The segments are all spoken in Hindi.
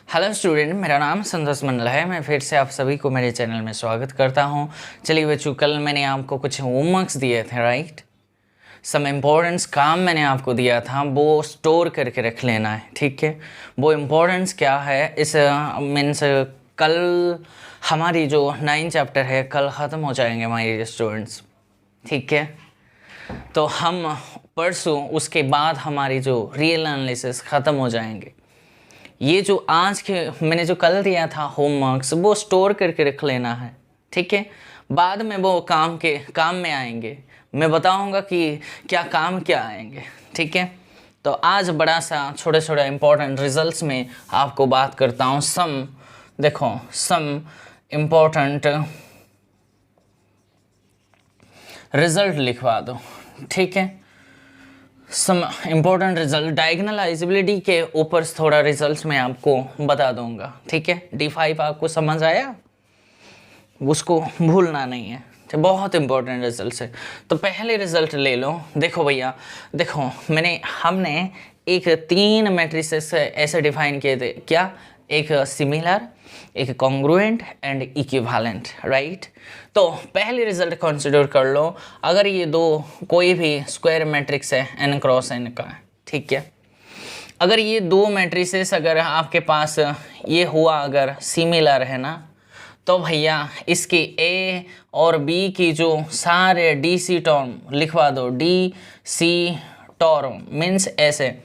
हेलो स्टूडेंट, मेरा नाम संतोष मंडल है। मैं फिर से आप सभी को मेरे चैनल में स्वागत करता हूं। चलिए बच्चों, कल मैंने आपको कुछ होमवर्क्स दिए थे, राइट। सम इम्पोर्टेंस काम मैंने आपको दिया था, वो स्टोर करके रख लेना है, ठीक है। वो इम्पोर्टेंस क्या है, इस मीन्स कल हमारी जो 9 चैप्टर है कल ख़त्म हो जाएंगे माय स्टूडेंट्स, ठीक है। तो हम परसों उसके बाद हमारी जो रियल एनालिसिस ख़त्म हो जाएंगे। ये जो आज के मैंने जो कल दिया था होमवर्क्स, वो स्टोर करके रख लेना है, ठीक है। बाद में वो काम में आएंगे। मैं बताऊंगा कि क्या काम क्या आएंगे, ठीक है। तो आज बड़ा सा छोटे छोटे इम्पोर्टेंट रिजल्ट्स में आपको बात करता हूँ। सम इम्पोर्टेंट रिजल्ट लिखवा दो, ठीक है। सम इम्पोर्टेंट रिजल्ट डायगोनलाइजेबिलिटी के ऊपर थोड़ा रिजल्ट्स मैं आपको बता दूंगा, ठीक है। D5 आपको समझ आया, उसको भूलना नहीं है, तो बहुत इंपॉर्टेंट रिजल्ट है। तो पहले रिजल्ट ले लो। देखो भैया, देखो हमने एक 3 मैट्रिसेस ऐसे डिफाइन किए थे, क्या? एक सिमिलर, एक कॉन्ग्रुएंट एंड इक्विवेलेंट, राइट। तो पहले रिजल्ट कंसिडर कर लो। अगर ये दो कोई भी स्क्वायर मैट्रिक्स है n क्रॉस n का, ठीक है। अगर ये दो मैट्रिसेस अगर आपके पास ये हुआ अगर सिमिलर है ना, तो भैया इसकी A और B की जो सारे DC टर्म लिखवा दो। DC टर्म मीन्स ऐसे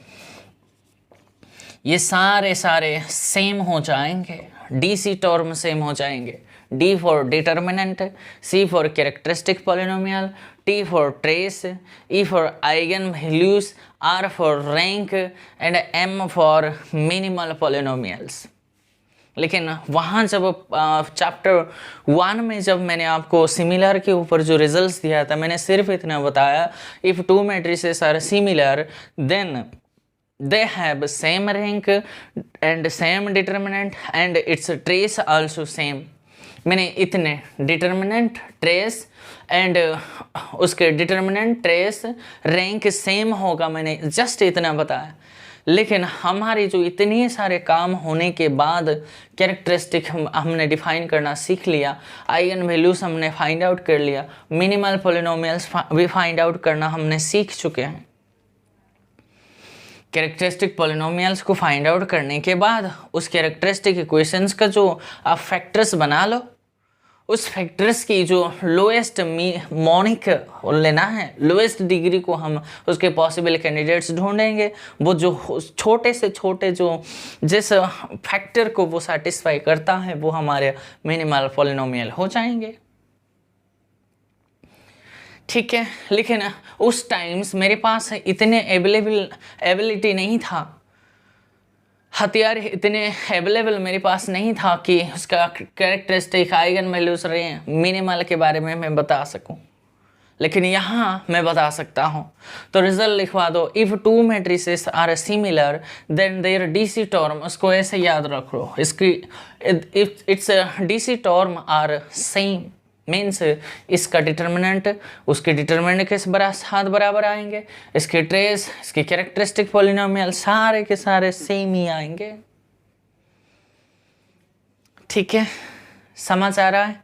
ये सारे सेम हो जाएंगे। DC टर्म सेम हो जाएंगे। D for determinant, C for characteristic polynomial, T for trace, E for eigen values, R for rank and M for minimal polynomials. लेकिन वहाँ जब चैप्टर 1 में जब मैंने आपको सिमिलर के ऊपर जो रिजल्ट्स दिया था, मैंने सिर्फ इतना बताया, if 2 matrices are similar then they have same rank and same determinant and its trace also same। मैंने इतने डिटर्मिनेंट, ट्रेस एंड उसके डिटर्मिनेंट, ट्रेस, रैंक सेम होगा, मैंने जस्ट इतना बताया। लेकिन हमारी जो इतने सारे काम होने के बाद कैरेक्टरिस्टिक हमने डिफाइन करना सीख लिया, आइगन वैल्यूज हमने फाइंड आउट कर लिया, मिनिमल पॉलिनोमियल्स भी फाइंड आउट करना हमने सीख चुके हैं। कैरेक्टरिस्टिक पॉलिनोमियल्स को फाइंड आउट करने के बाद उस कैरेक्टरिस्टिक इक्वेशंस का जो आप फैक्टर्स बना लो, उस फैक्टर्स की जो लोएस्ट मोनिक लेना है, लोएस्ट डिग्री को हम उसके पॉसिबल कैंडिडेट्स ढूंढेंगे। वो जो छोटे से छोटे जो जिस फैक्टर को वो सेटिस्फाई करता है वो हमारे मिनिमल पॉलिनोमियल हो जाएंगे, ठीक है। लेकिन उस टाइम्स मेरे पास इतने एबिलिटी नहीं था, हथियार इतने अवेलेबल मेरे पास नहीं था कि उसका कैरेक्टरिस्टिक, आइगन वैल्यूज रहे मिनिमल के बारे में मैं बता सकूं। लेकिन यहाँ मैं बता सकता हूँ। तो रिजल्ट लिखवा दो। If 2 matrices are similar then their DC term, उसको ऐसे याद रख लो, इसकी its DC term are same means इसका डिटर्मिनेंट उसके डिटर्मिनेंट के साथ बराबर आएंगे, इसके ट्रेस, इसके कैरेक्टरिस्टिक पॉलिनोमियल सारे के सारे सेम ही आएंगे, ठीक है। समझ आ रहा है?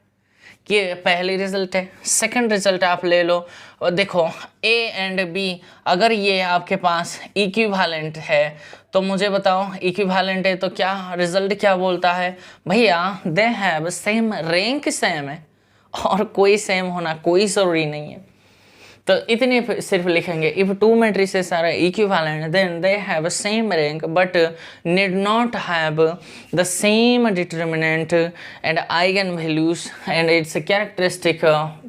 ये पहली रिजल्ट है। सेकंड रिजल्ट आप ले लो और देखो A एंड B अगर ये आपके पास इक्विवेलेंट है तो मुझे बताओ, इक्विवेलेंट है तो क्या रिजल्ट क्या बोलता है भैया? दे हैव सेम रैंक, सेम है और कोई सेम होना कोई ज़रूरी नहीं है। तो इतने सिर्फ लिखेंगे। If 2 matrices are equivalent then they have same rank but need not have the same determinant and eigen values and its characteristic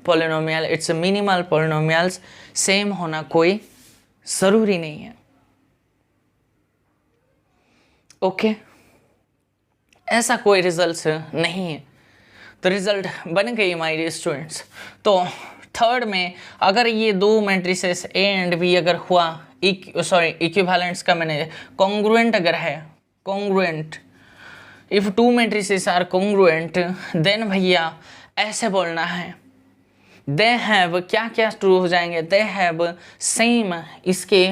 polynomial, its minimal polynomials same होना कोई ज़रूरी नहीं है, ओके। ऐसा कोई रिजल्ट नहीं है। तो रिजल्ट बन गई माय डियर स्टूडेंट्स। तो थर्ड में अगर ये 2 मैट्रिसेस A एंड B अगर हुआ इक्विवेलेंट्स का मैंने कॉन्ग्रुएंट अगर है, congruent, if 2 matrices are congruent then भैया ऐसे बोलना है दे हैव क्या क्या ट्रू हो जाएंगे, दे हैव सेम, इसके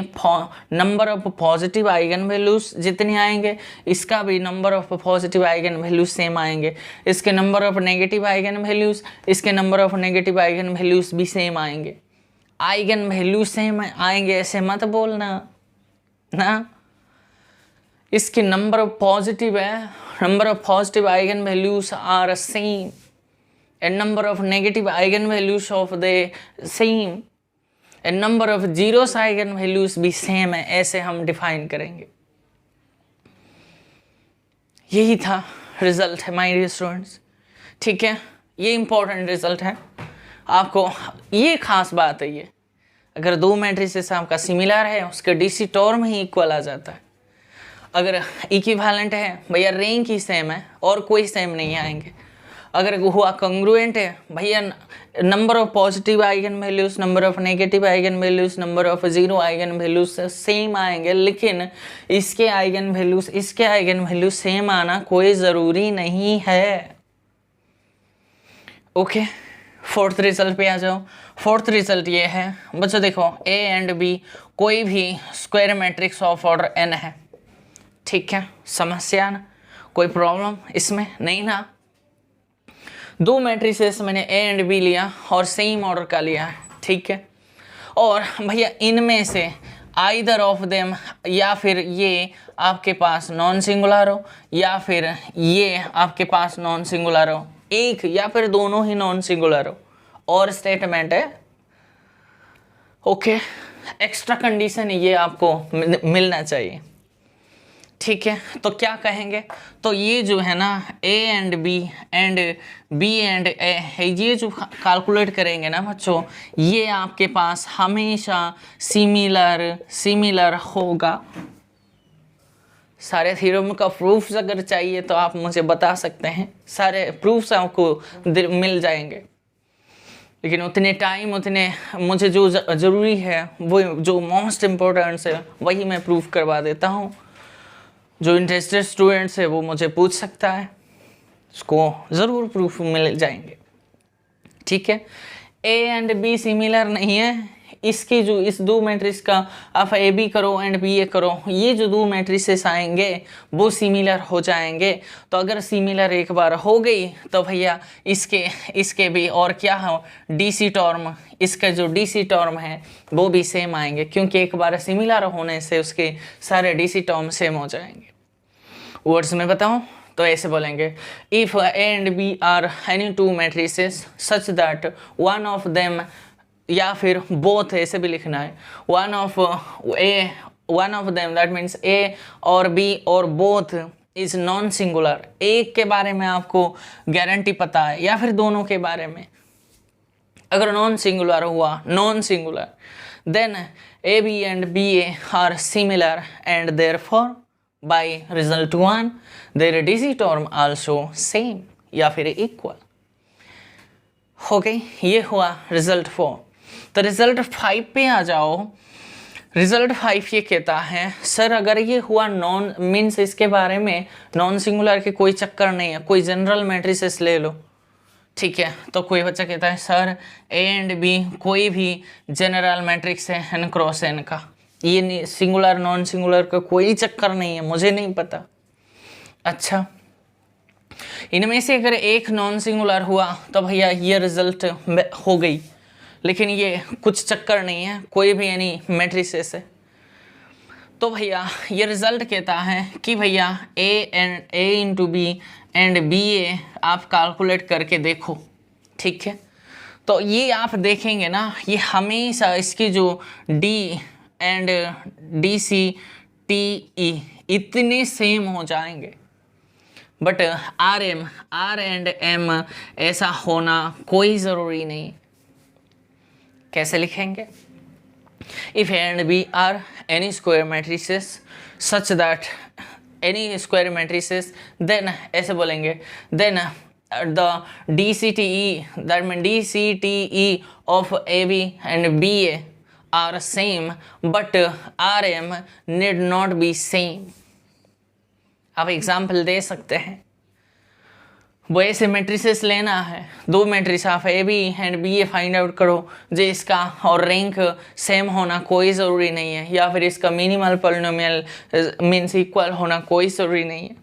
number of positive eigen values जितने आएंगे इसका भी number of positive eigen values same आएंगे, इसके number of negative eigen values, इसके number of negative eigen values भी सेम आएंगे। आइगन वैल्यूज सेम आएंगे ऐसे मत बोलना ना, इसके नंबर ऑफ पॉजिटिव है, number of positive eigen values are same and number of negative eigenvalues of the same and number of zeros eigenvalues भी सेम है, ऐसे हम डिफाइन करेंगे। यही था रिजल्ट है माय डियर स्टूडेंट्स, ठीक है, ये इंपॉर्टेंट रिजल्ट है। आपको ये खास बात है, ये अगर दो मैट्रिसेस आपका सिमिलर है उसके डीसी टर्म ही इक्वल आ जाता है। अगर इक्विवेलेंट है भैया रैंक ही सेम है और कोई सेम नहीं आएंगे। अगर हुआ कंग्रुएंट है भैया number of positive eigen values, number of negative eigen values, number of zero eigen values same आएंगे, लेकिन इसके आइगन वैल्यूज इसके आइगन वैल्यूज सेम आना कोई ज़रूरी नहीं है। ओके, फोर्थ रिजल्ट पे आ जाओ। फोर्थ रिजल्ट ये है बच्चों, देखो ए एंड बी कोई भी square matrix of order N है, ठीक है, समस्या ना, कोई प्रॉब्लम इसमें नहीं ना। दो मैट्रिसेस मैंने ए एंड बी लिया और सेम ऑर्डर का लिया है, ठीक है, और भैया इनमें से आइदर ऑफ देम, या फिर ये आपके पास नॉन सिंगुलर हो या फिर ये आपके पास नॉन सिंगुलर हो, एक या फिर दोनों ही नॉन सिंगुलर हो, और स्टेटमेंट है। ओके, एक्स्ट्रा कंडीशन ये आपको मिलना चाहिए, ठीक है। तो क्या कहेंगे, तो ये जो है ना ए एंड बी एंड ए है, ये जो कैलकुलेट करेंगे ना बच्चों, ये आपके पास हमेशा सिमिलर होगा। सारे थ्योरम का प्रूफ्स अगर चाहिए तो आप मुझे बता सकते हैं, सारे प्रूफ्स आपको मिल जाएंगे, लेकिन उतने टाइम उतने मुझे जो ज़रूरी है वो जो मोस्ट इम्पोर्टेंट है वही मैं प्रूफ करवा देता हूँ। जो इंटरेस्टेड स्टूडेंट्स है वो मुझे पूछ सकता है, उसको ज़रूर प्रूफ मिल जाएंगे, ठीक है। ए एंड बी सिमिलर नहीं है, इसकी जो इस दो मैट्रिक्स का आप ए बी करो एंड बी ए करो, ये जो दो मैट्रिसेस आएंगे वो सिमिलर हो जाएंगे। तो अगर सिमिलर एक बार हो गई तो भैया इसके भी और क्या हो, डीसी टर्म, इसका जो डीसी टर्म है वो भी सेम आएंगे, क्योंकि एक बार सिमिलर होने से उसके सारे डीसी टर्म सेम हो जाएंगे। वर्ड्स में बताऊं तो ऐसे बोलेंगे, if A and B are any two matrices such that one of them, या फिर बोथ ऐसे भी लिखना है, one of them that means A और बी और बोथ इज नॉन सिंगुलर, एक के बारे में आपको गारंटी पता है या फिर दोनों के बारे में, अगर नॉन सिंगुलर हुआ, non singular, then A B and B A are similar and therefore by result 1 their DC term also same या फिर इक्वल। हो गई, ये हुआ रिजल्ट 4। तो रिजल्ट 5 पे आ जाओ। रिजल्ट 5 ये कहता है, सर अगर ये हुआ नॉन मीन्स इसके बारे में नॉन सिंगुलर के कोई चक्कर नहीं है, कोई जनरल मैट्रिसेस ले लो, ठीक है। तो कोई बच्चा कहता है सर ए एंड बी कोई भी जनरल मैट्रिक्स है एन क्रॉस एन का, ये सिंगुलर नॉन सिंगुलर का कोई चक्कर नहीं है, मुझे नहीं पता। अच्छा, इनमें से अगर एक नॉन सिंगुलर हुआ तो भैया ये रिजल्ट हो गई, लेकिन ये कुछ चक्कर नहीं है, कोई भी यानी मैट्रिसेस है। तो भैया ये रिजल्ट कहता है कि भैया ए इंटू बी एंड बी ए आप कैलकुलेट करके देखो, ठीक है। तो ये आप देखेंगे ना, ये हमेशा इसकी जो D and D C T E इतने सेम हो जाएंगे, बट आर एंड एम ऐसा होना कोई ज़रूरी नहीं। कैसे लिखेंगे, if A and B are any square matrices such that any square matrices, then ऐसे बोलेंगे, then the D C T E that mean D C T E of A B and B A are same but are um need not be same. आप एग्जाम्पल दे सकते हैं। वो ऐसे मैट्रिसेस लेना है, दो matrix of A B and B A find out करो जो इसका और रैंक सेम होना कोई ज़रूरी नहीं है, या फिर इसका मिनिमल पॉलिनोमियल मीन्स इक्वल होना कोई ज़रूरी नहीं है।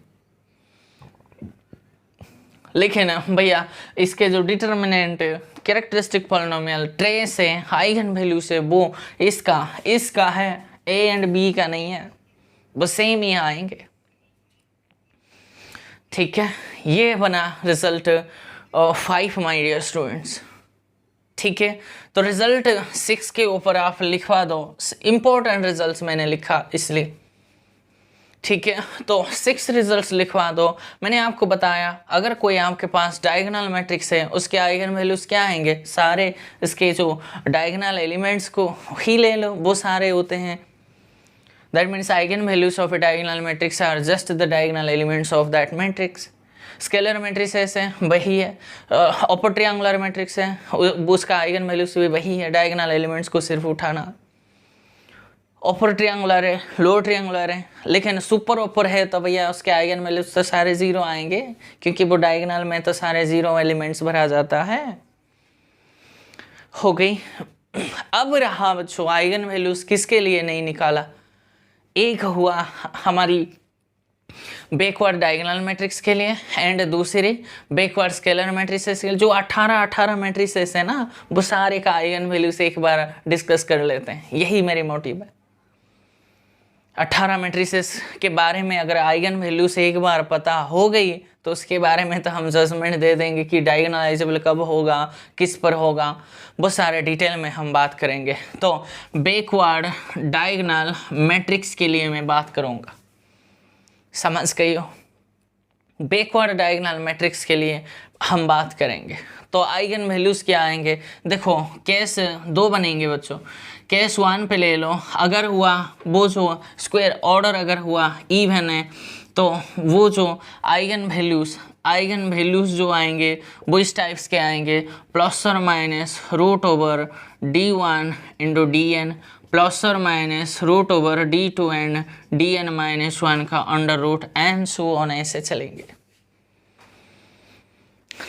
लेकिन भैया इसके जो डिटर्मिनेंट कैरेक्टरिस्टिक पॉलिनोमियल ट्रेस है, आइगन वैल्यू से, वो इसका है, ए एंड बी का नहीं है, वो सेम ही आएंगे। ठीक है, ये बना रिजल्ट 5 माय डियर स्टूडेंट्स। ठीक है, तो रिजल्ट 6 के ऊपर आप लिखवा दो, इम्पोर्टेंट रिजल्ट्स मैंने लिखा इसलिए। ठीक है, तो 6 रिजल्ट्स लिखवा दो। मैंने आपको बताया अगर कोई आपके पास डायगोनल मैट्रिक्स है उसके आइगन वैल्यूज क्या आएंगे, सारे इसके जो डायगोनल एलिमेंट्स को ही ले लो, वो सारे होते हैं। That means eigen values of a diagonal matrix are just the diagonal elements of that matrix. Scalar matrices है वही है, अपर ट्रायंगुलर मैट्रिक्स है उसका आइगन वैल्यूज भी वही है, डायगोनल एलिमेंट्स को सिर्फ उठाना। अपर ट्रायंगुलर है, लोअर ट्रायंगुलर है, लेकिन सुपर अपर है तो भैया उसके आइगन वैल्यूज तो सारे जीरो आएंगे, क्योंकि वो डायगोनल में तो सारे जीरो एलिमेंट्स भरा जाता है। हो गई। अब रहा बच्चों आइगन वैल्यूज किसके लिए नहीं निकाला, एक हुआ हमारी बैकवर्ड डायगोनल मैट्रिक्स के लिए एंड दूसरी बैकवर्ड स्केलर मैट्रिसेस के लिए। जो 18 मैट्रिसेस है ना, वो सारे का आइगन वैल्यूज एक बार डिस्कस कर लेते हैं, यही मेरी मोटिव है। 18 मैट्रिसेस के बारे में अगर आइगन वैल्यू से एक बार पता हो गई तो उसके बारे में तो हम जजमेंट दे देंगे कि डायगोनलाइजेबल कब होगा, किस पर होगा, वो सारे डिटेल में हम बात करेंगे। तो बैकवर्ड डायगोनल मैट्रिक्स के लिए मैं बात करूँगा, समझ गई हो। बैकवर्ड डायगोनल मैट्रिक्स के लिए हम बात करेंगे। तो आइगन वैल्यूज़ क्या आएंगे, देखो केस 2 बनेंगे बच्चों। केस 1 पे ले लो, अगर हुआ वो जो स्क्वायर ऑर्डर अगर हुआ इवन है तो वो जो आइगन वैल्यूज़ जो आएंगे वो इस टाइप्स के आएंगे, प्लस और minus root over d1 into dn plus और minus root over d2 and dn minus 1 का under root and so on, ऐसे चलेंगे।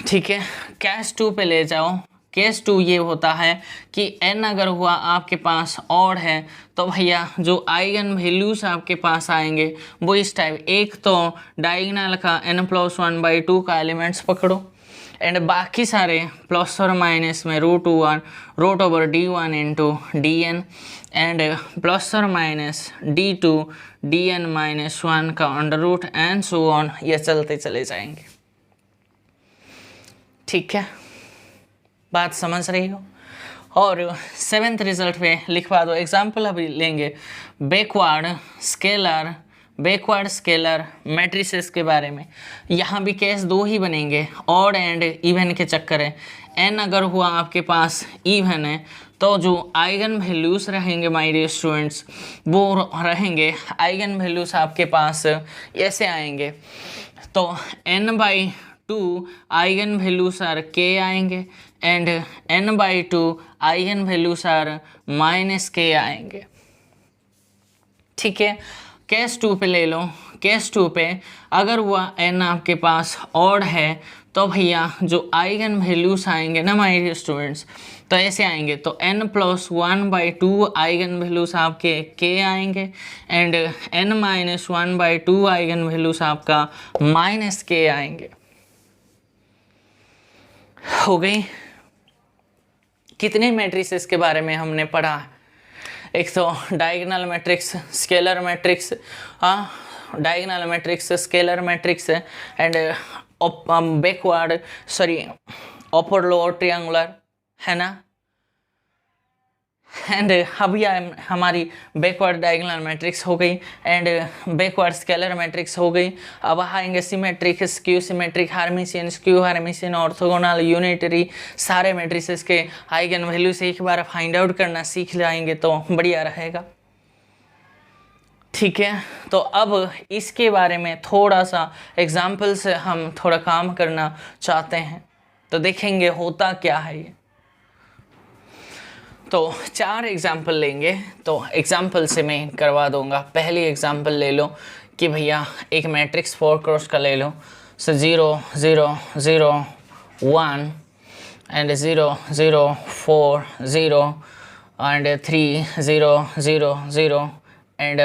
ठीक है, केस 2 पे ले जाओ। केस 2 ये होता है कि n अगर हुआ आपके पास ऑड है तो भैया जो आइगन वैल्यूज आपके पास आएंगे वो इस टाइप, एक तो डायगोनल का n+1/2 का एलिमेंट्स पकड़ो एंड बाकी सारे प्लस और माइनस में root over d1 into dn and plus और माइनस d2 dn माइनस 1 का under root and so on, ये चलते चले जाएंगे। ठीक है, बात समझ रही हो। और 7th रिजल्ट पे लिखवा दो, एग्जाम्पल अभी लेंगे बैकवर्ड स्केलर मैट्रिसेस के बारे में। यहाँ भी केस 2 ही बनेंगे, ऑड एंड इवन के चक्कर है। n अगर हुआ आपके पास इवन है तो जो आइगन वैल्यूज रहेंगे माय डियर स्टूडेंट्स, वो रहेंगे आइगन वैल्यूज आपके पास ऐसे आएंगे। तो n/2 eigen values are k आएंगे and n/2 eigen values are -k आएंगे। ठीक है, केस 2 पे ले लो। केस 2 पे अगर हुआ n आपके पास ऑड है तो भैया जो आइगन वैल्यूज आएंगे ना माय डियर स्टूडेंट्स, तो ऐसे आएंगे। तो n+1/2 आइगन वैल्यूज आपके k आएंगे एंड n-1/2 आइगन वैल्यूज आपका -k आएंगे। हो गई। कितने मैट्रिसेस के बारे में हमने पढ़ा, एक तो diagonal matrix, scalar matrix, diagonal matrix, scalar matrix and upper lower triangular, है ना। एंड अभी हमारी बैकवर्ड डायगोनल मैट्रिक्स हो गई एंड बैकवर्ड स्केलर मैट्रिक्स हो गई। अब आएंगे symmetric, skew symmetric, Hermitian, skew Hermitian, orthogonal, unitary, सारे मैट्रिसेस के आइगन वैल्यू से एक बार फाइंड आउट करना सीख जाएंगे तो बढ़िया रहेगा। ठीक है, तो अब इसके बारे में थोड़ा सा एग्जाम्पल से हम थोड़ा काम करना चाहते हैं, तो देखेंगे होता क्या है ये। तो 4 एग्जाम्पल लेंगे, तो एग्जाम्पल से मैं करवा दूंगा। पहली एग्जाम्पल ले लो कि भैया एक मैट्रिक्स 4 क्रॉस का ले लो। So 0, 0, 0, 1 and 0, 0, 4, 0 and 3, 0, 0, 0 एंड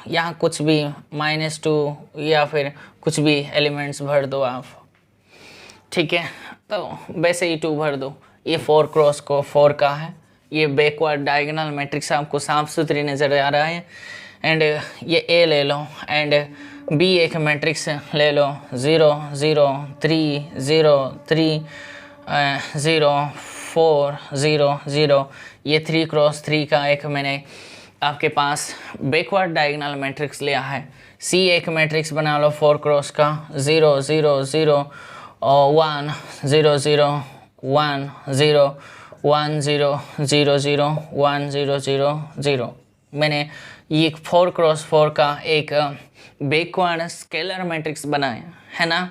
यहाँ कुछ भी -2 या फिर कुछ भी एलिमेंट्स भर दो आप, ठीक है। तो वैसे ही 2 भर दो। ये 4 क्रॉस को 4 का है। ये बैकवर्ड डायगोनल मैट्रिक्स आपको साफ सुथरी नज़र आ रहा है। एंड ये ए ले लो एंड बी एक मैट्रिक्स ले लो 0, 0, 3, 0, 3, 0, 4, 0, 0। ये 3 क्रॉस 3 का एक मैंने आपके पास बैकवर्ड डायगोनल मैट्रिक्स लिया है। सी एक मैट्रिक्स बना लो 4 क्रॉस का 0, 0, 0, 1, 0, 0, 1, 0, 1, 0, 0, 0, 1, 0, 0, 0। मैंने ये 4 क्रॉस 4 का एक बैकवर्ड स्केलर मैट्रिक्स बनाया है ना।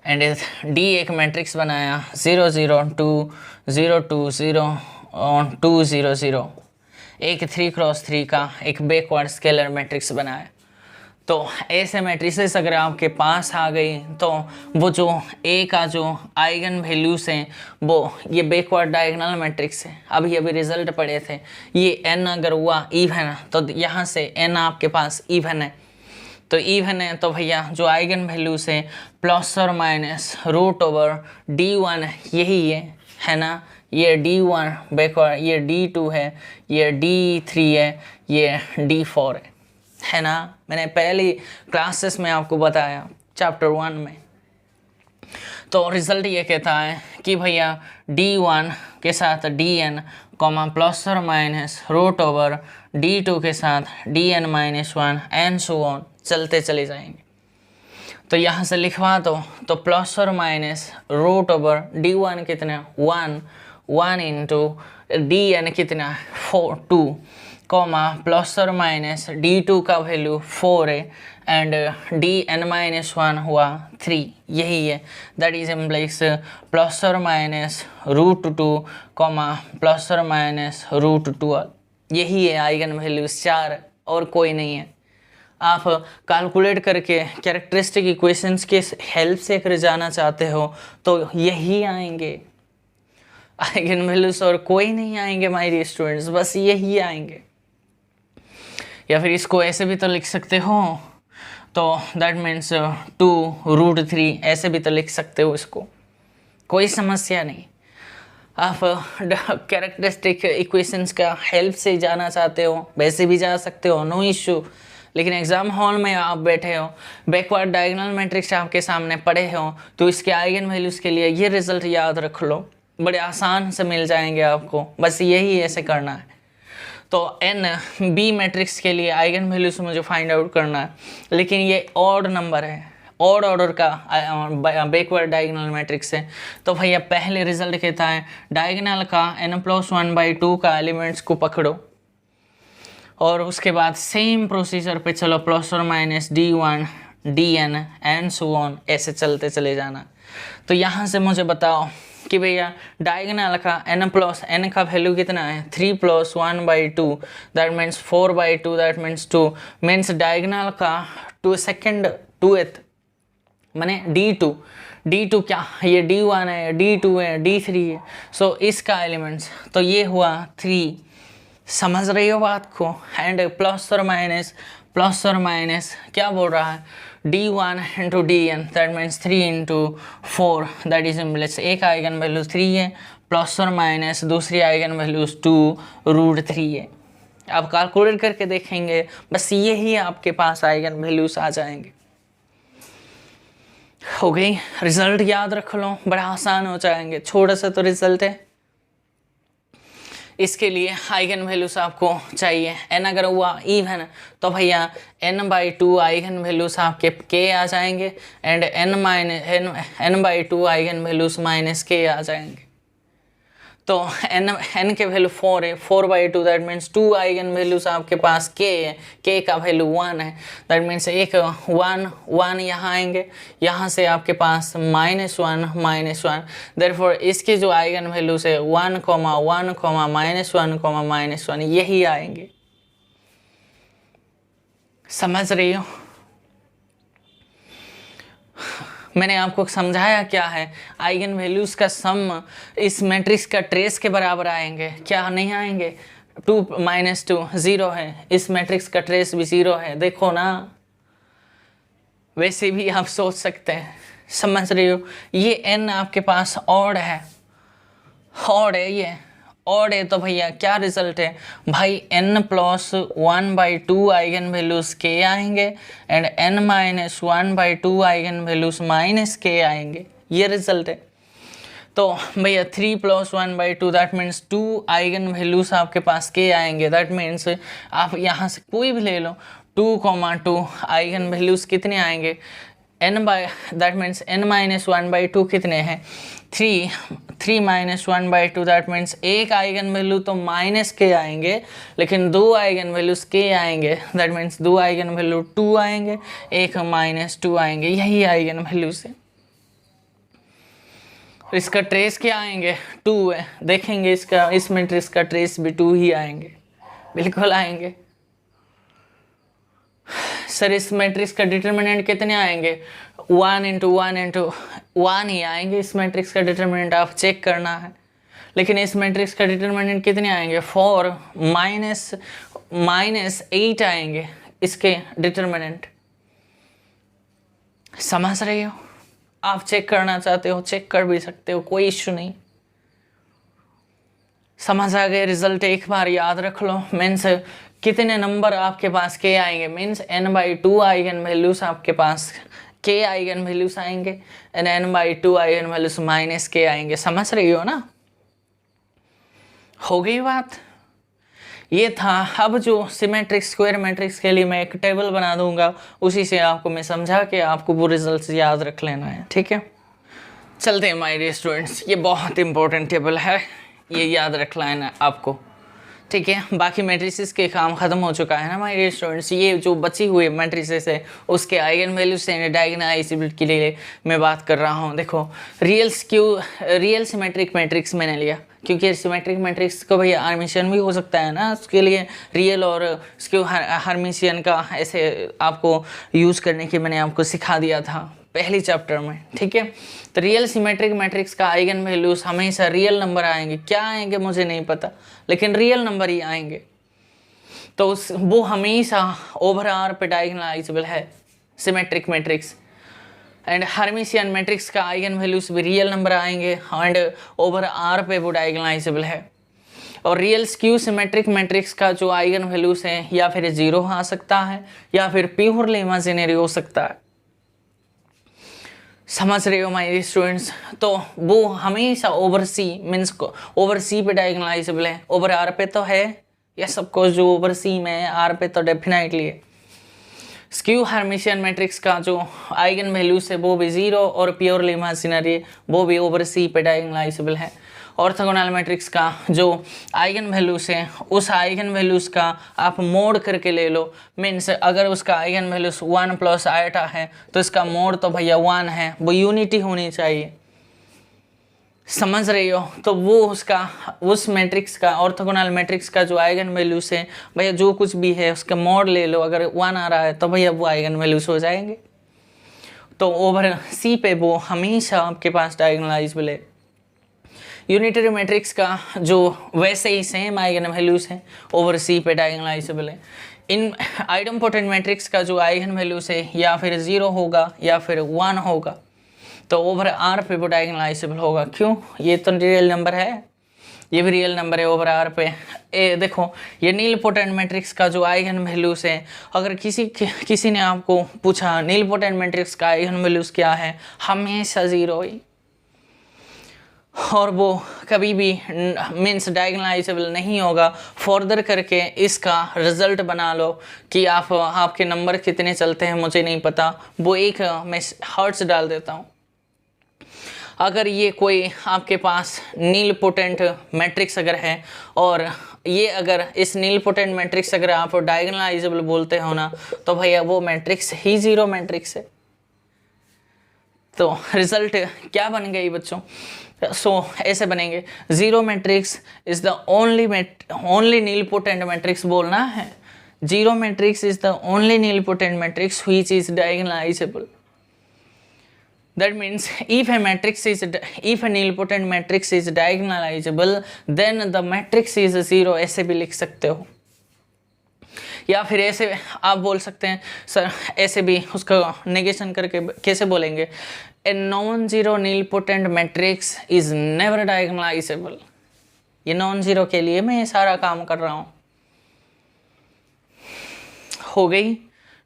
एंड डी एक मैट्रिक्स बनाया 0, 0, 2, 0, 2, 0, 2, 0, 0। एक 3 क्रॉस 3 का एक बैकवर्ड स्केलर मैट्रिक्स बनाया। तो ऐसे मैट्रिसेस अगर आपके पास आ गई तो वो जो ए का जो आइगन वैल्यूज हैं वो ये बैकवर्ड डायगोनल मैट्रिक्स है। अभी रिजल्ट पढ़े थे, ये एन अगर हुआ इवन तो यहाँ से एन आपके पास इवन है। तो इवन है तो भैया जो आइगन वैल्यूज हैं प्लस और माइनस √d1 यही है ना। ये d1 बैकवर्ड, ये d2 है, ये d3 है, ये d4 है ना। मैंने पहली क्लासेस में आपको बताया चैप्टर 1 में। तो रिजल्ट ये कहता है कि भैया d1 के साथ dn कॉमा प्लस और माइनस √d2 के साथ dn-1 एंड सो ऑन चलते चले जाएंगे। तो यहाँ से लिखवा दो तो प्लस और माइनस √d1 कितना 1 इंटू dn कितना 2 कॉमा प्लस और माइनस d2 का वैल्यू 4 है एंड dn-1 हुआ 3। यही है दैट इज इम्प्लाइज प्लस और माइनस √2 कॉमा प्लस और माइनस √12। यही है आइगन वैल्यूज 4 और कोई नहीं है। आप कैलकुलेट करके कैरेक्टरिस्टिक इक्वेशंस के हेल्प से अगर जाना चाहते हो तो यही आएंगे आइगन वैल्यूज और कोई नहीं आएंगे माय डियर स्टूडेंट्स, बस यही आएंगे। या फिर इसको ऐसे भी तो लिख सकते हो, तो दैट मीन्स 2√3 ऐसे भी तो लिख सकते हो इसको, कोई समस्या नहीं। आप कैरेक्टरिस्टिक इक्वेशंस का हेल्प से जाना चाहते हो वैसे भी जा सकते हो, नो इश्यू। लेकिन एग्जाम हॉल में आप बैठे हो, बैकवर्ड डायगोनल मैट्रिक्स आपके सामने पढ़े हो, तो इसके आइगन वैल्यूज़ के लिए ये रिजल्ट याद रख लो, बड़े आसान से मिल जाएंगे आपको। बस यही ऐसे करना है। तो एन बी मैट्रिक्स के लिए आइगन वैल्यूज मुझे फाइंड आउट करना है, लेकिन ये ऑड नंबर है, ऑड ऑर्डर का बैकवर्ड डायगोनल मैट्रिक्स है। तो भैया पहले रिजल्ट कहता है डायगोनल का n+1/2 का एलिमेंट्स को पकड़ो और उसके बाद सेम प्रोसीजर पे चलो प्लस और minus d1 dn and so on ऐसे चलते चले जाना। तो यहाँ से मुझे बताओ कि भैया डायगोनल का n का वैल्यू कितना है 3 + 1/2 that means 4/2 that means 2 means diagonal का 2th माने d2 क्या ये d1 है, d2 है, d3 है। सो इसका एलिमेंट्स तो ये हुआ 3। समझ रही हो बात को। एंड प्लस और माइनस क्या बोल रहा है d1 into dn that means 3 into 4 that is implies एक आइगन वैल्यू 3 है प्लस और माइनस दूसरी आइगन वैल्यूज 2√3 है। आप कैलकुलेट करके देखेंगे बस यही आपके पास आइगन वैल्यूज आ जाएंगे। हो गई, रिजल्ट याद रख लो, बड़ा आसान हो जाएंगे। छोटा सा तो रिजल्ट है, इसके लिए आइगन वैल्यूज आपको चाहिए। n अगर हुआ इवन तो भैया n/2 आइगन वैल्यूज आपके k आ जाएंगे and n/2 eigen values -k आ जाएंगे। तो n के वैल्यू 4 है, 4/2 दैट मीन्स 2 आइगन वैल्यूज आपके पास k है, k का वैल्यू 1 है दैट मीन्स एक 1 यहाँ आएंगे, यहाँ से आपके पास -1 देयरफॉर इसके जो आइगन वैल्यूज है 1, 1, -1 यही आएंगे। समझ रही हो? मैंने आपको समझाया क्या है, आइगन वैल्यूज़ का सम इस मैट्रिक्स का ट्रेस के बराबर आएंगे, क्या नहीं आएंगे, 2 - 2 0 है, इस मैट्रिक्स का ट्रेस भी 0 है। देखो ना, वैसे भी आप सोच सकते हैं, समझ रहे हो। ये n आपके पास ऑड है, ऑड है, ये ऑड है, तो भैया क्या रिजल्ट है भाई, n + 1/2 आइगन वैल्यूज़ k आएंगे and n - 1/2 eigen values -k आएंगे, ये रिजल्ट है। तो भैया 3 + 1/2 दैट मीन्स 2 आइगन वैल्यूज़ आपके पास k आएंगे। दैट मीन्स आप यहाँ से कोई भी ले लो, 2, 2 आइगन वैल्यूज़ कितने आएंगे, दैट मीन्स n - 1/2 कितने हैं, 3 - 1/2 दैट मीन्स एक आइगन वैल्यू तो -k आएंगे, लेकिन 2 आइगन वैल्यूज़ k आएंगे। दैट मीन्स 2 आइगन वैल्यू 2 आएंगे, एक -2 आएंगे, यही आइगन वैल्यूज़ है। इसका ट्रेस क्या आएंगे, 2 है, देखेंगे इसका, इस मैट्रिक्स का ट्रेस भी 2 ही आएंगे, बिल्कुल आएंगे। सर इस मैट्रिक्स का डिटर्मिनेंट कितने आएंगे, 1 × 1 × 1 ही आएंगे, इस मैट्रिक्स का डिटर्मिनेंट आप चेक करना है। लेकिन इस मैट्रिक्स का डिटर्मिनेंट कितने आएंगे, 4 -8 आएंगे इसके डिटर्मिनेंट। समझ रहे हो, आप चेक करना चाहते हो चेक कर भी सकते हो, कोई इश्यू नहीं। समझ आ गए रिजल्ट, एक बार याद रख लो। मीन्स कितने नंबर आपके पास k आएंगे, मीन्स n/2 आइगन वैल्यूज आपके पास k आइगन वैल्यूज आएंगे and n/2 eigen values -k आएंगे। समझ रही हो ना, हो गई बात। ये था। अब जो सिमेट्रिक स्क्वायर मैट्रिक्स के लिए मैं एक टेबल बना दूंगा, उसी से आपको मैं समझा के आपको वो रिजल्ट्स याद रख लेना है, ठीक है। चलते हैं माय डियर स्टूडेंट्स, ये बहुत इंपॉर्टेंट टेबल है, ये याद रख लेना आपको, ठीक है। बाकी मैट्रिसेस के काम ख़त्म हो चुका है ना माय डियर स्टूडेंट्स। ये जो बची हुई मैट्रिसेस है उसके आइगन वैल्यूज से डायगोनलाइजेबिलिटी के लिए मैं बात कर रहा हूँ। देखो रियल सिमेट्रिक मैट्रिक्स मैंने लिया, क्योंकि सिमेट्रिक मैट्रिक्स को भैया हर्मिशियन भी हो सकता है ना, उसके लिए रियल और स्क्यू हर्मिशियन का ऐसे आपको यूज़ करने की मैंने आपको सिखा दिया था पहली चैप्टर में, ठीक है। तो रियल सिमेट्रिक मैट्रिक्स का आइगन वैल्यूज हमेशा रियल नंबर आएंगे, क्या आएंगे मुझे नहीं पता, लेकिन रियल नंबर ही आएंगे। तो वो हमेशा ओवर आर पे डायगोनलाइजेबल है symmetric matrix. And Hermitian matrix का आइगन वैल्यूज भी रियल नंबर आएंगे एंड ओवर आर पे वो डायगोनलाइजेबल है। और रियल स्क्यू सिमेट्रिक मैट्रिक्स का जो आइगन वैल्यूज है या फिर 0 आ सकता है या फिर प्योरली इमेजिनरी हो सकता है। समझ रहे हो माय स्टूडेंट्स। तो वो हमेशा ओवर सी मीन्स ओवर सी पे डायगोनलाइजेबल है, ओवर आर पे तो है, या सबको जो ओवर सी में है आर पे तो डेफिनेटली है। स्क्यू हर्मिशियन मैट्रिक्स का जो आइगन वैल्यूज है वो भी 0 और प्योरली इमेजिनरी वो भी ओवर सी पे डायगोनलाइजेबल है। ऑर्थोगोनल मैट्रिक्स का जो आइगन वैल्यूज है उस आइगन वैल्यूज का आप मोड करके ले लो, मीन्स अगर उसका आइगन वैल्यूज 1 + आइटा है तो इसका मोड तो भैया 1 है, वो यूनिटी होनी चाहिए। समझ रही हो। तो वो उसका उस मैट्रिक्स का ऑर्थोगोनल मैट्रिक्स का जो आइगन वैल्यूज है भैया जो कुछ भी है उसका मोड ले लो, अगर 1 आ रहा है तो भैया वो आइगन वैल्यूज हो जाएंगे। तो ओवर सी पे वो हमेशा आपके पास डायगोनलाइजेबल है। यूनिटरी मैट्रिक्स का जो वैसे ही सेम आइगन वैल्यूज हैं ओवर सी पे डायगोनलाइजेबल है। इन आइडेम्पोटेंट मैट्रिक्स का जो आइगन वैल्यूज है या फिर 0 होगा या फिर 1 होगा, तो ओवर आर पे वो डायगोनलाइजेबल होगा। क्यों, ये तो रियल नंबर है, ये भी रियल नंबर है ओवर आर पे। देखो ये नील पोटेंट मैट्रिक्स का जो आइगन वैल्यूज है, अगर किसी ने आपको पूछा नील पोटेंट मैट्रिक्स का आइगन वैल्यूज क्या है, हमेशा 0 ही, और वो कभी भी मीन्स डायगोनलाइजेबल नहीं होगा। फर्दर करके इसका रिजल्ट बना लो कि आपके नंबर कितने चलते हैं मुझे नहीं पता, वो एक मैं हर्ट्स डाल देता हूँ। अगर ये कोई आपके पास नील पोटेंट मैट्रिक्स अगर है और ये अगर इस नील पोटेंट मैट्रिक्स अगर आप डायगोनलाइजेबल बोलते हो ना, तो भैया वो मैट्रिक्स ही 0 मैट्रिक्स है। तो रिजल्ट क्या बन गई बच्चों, ऐसे बनेंगे 0 matrix is the only nilpotent matrix बोलना है। 0 matrix is the only nilpotent matrix which is diagonalizable. That means if a nilpotent matrix is diagonalizable, then the matrix is zero, ऐसे भी लिख सकते हो। या फिर ऐसे आप बोल सकते हैं सर, ऐसे भी उसका नेगेशन करके कैसे बोलेंगे, a non zero nilpotent matrix is never diagonalisable. ये नॉन जीरो के लिए मैं ये सारा काम कर रहा हूँ। हो गई,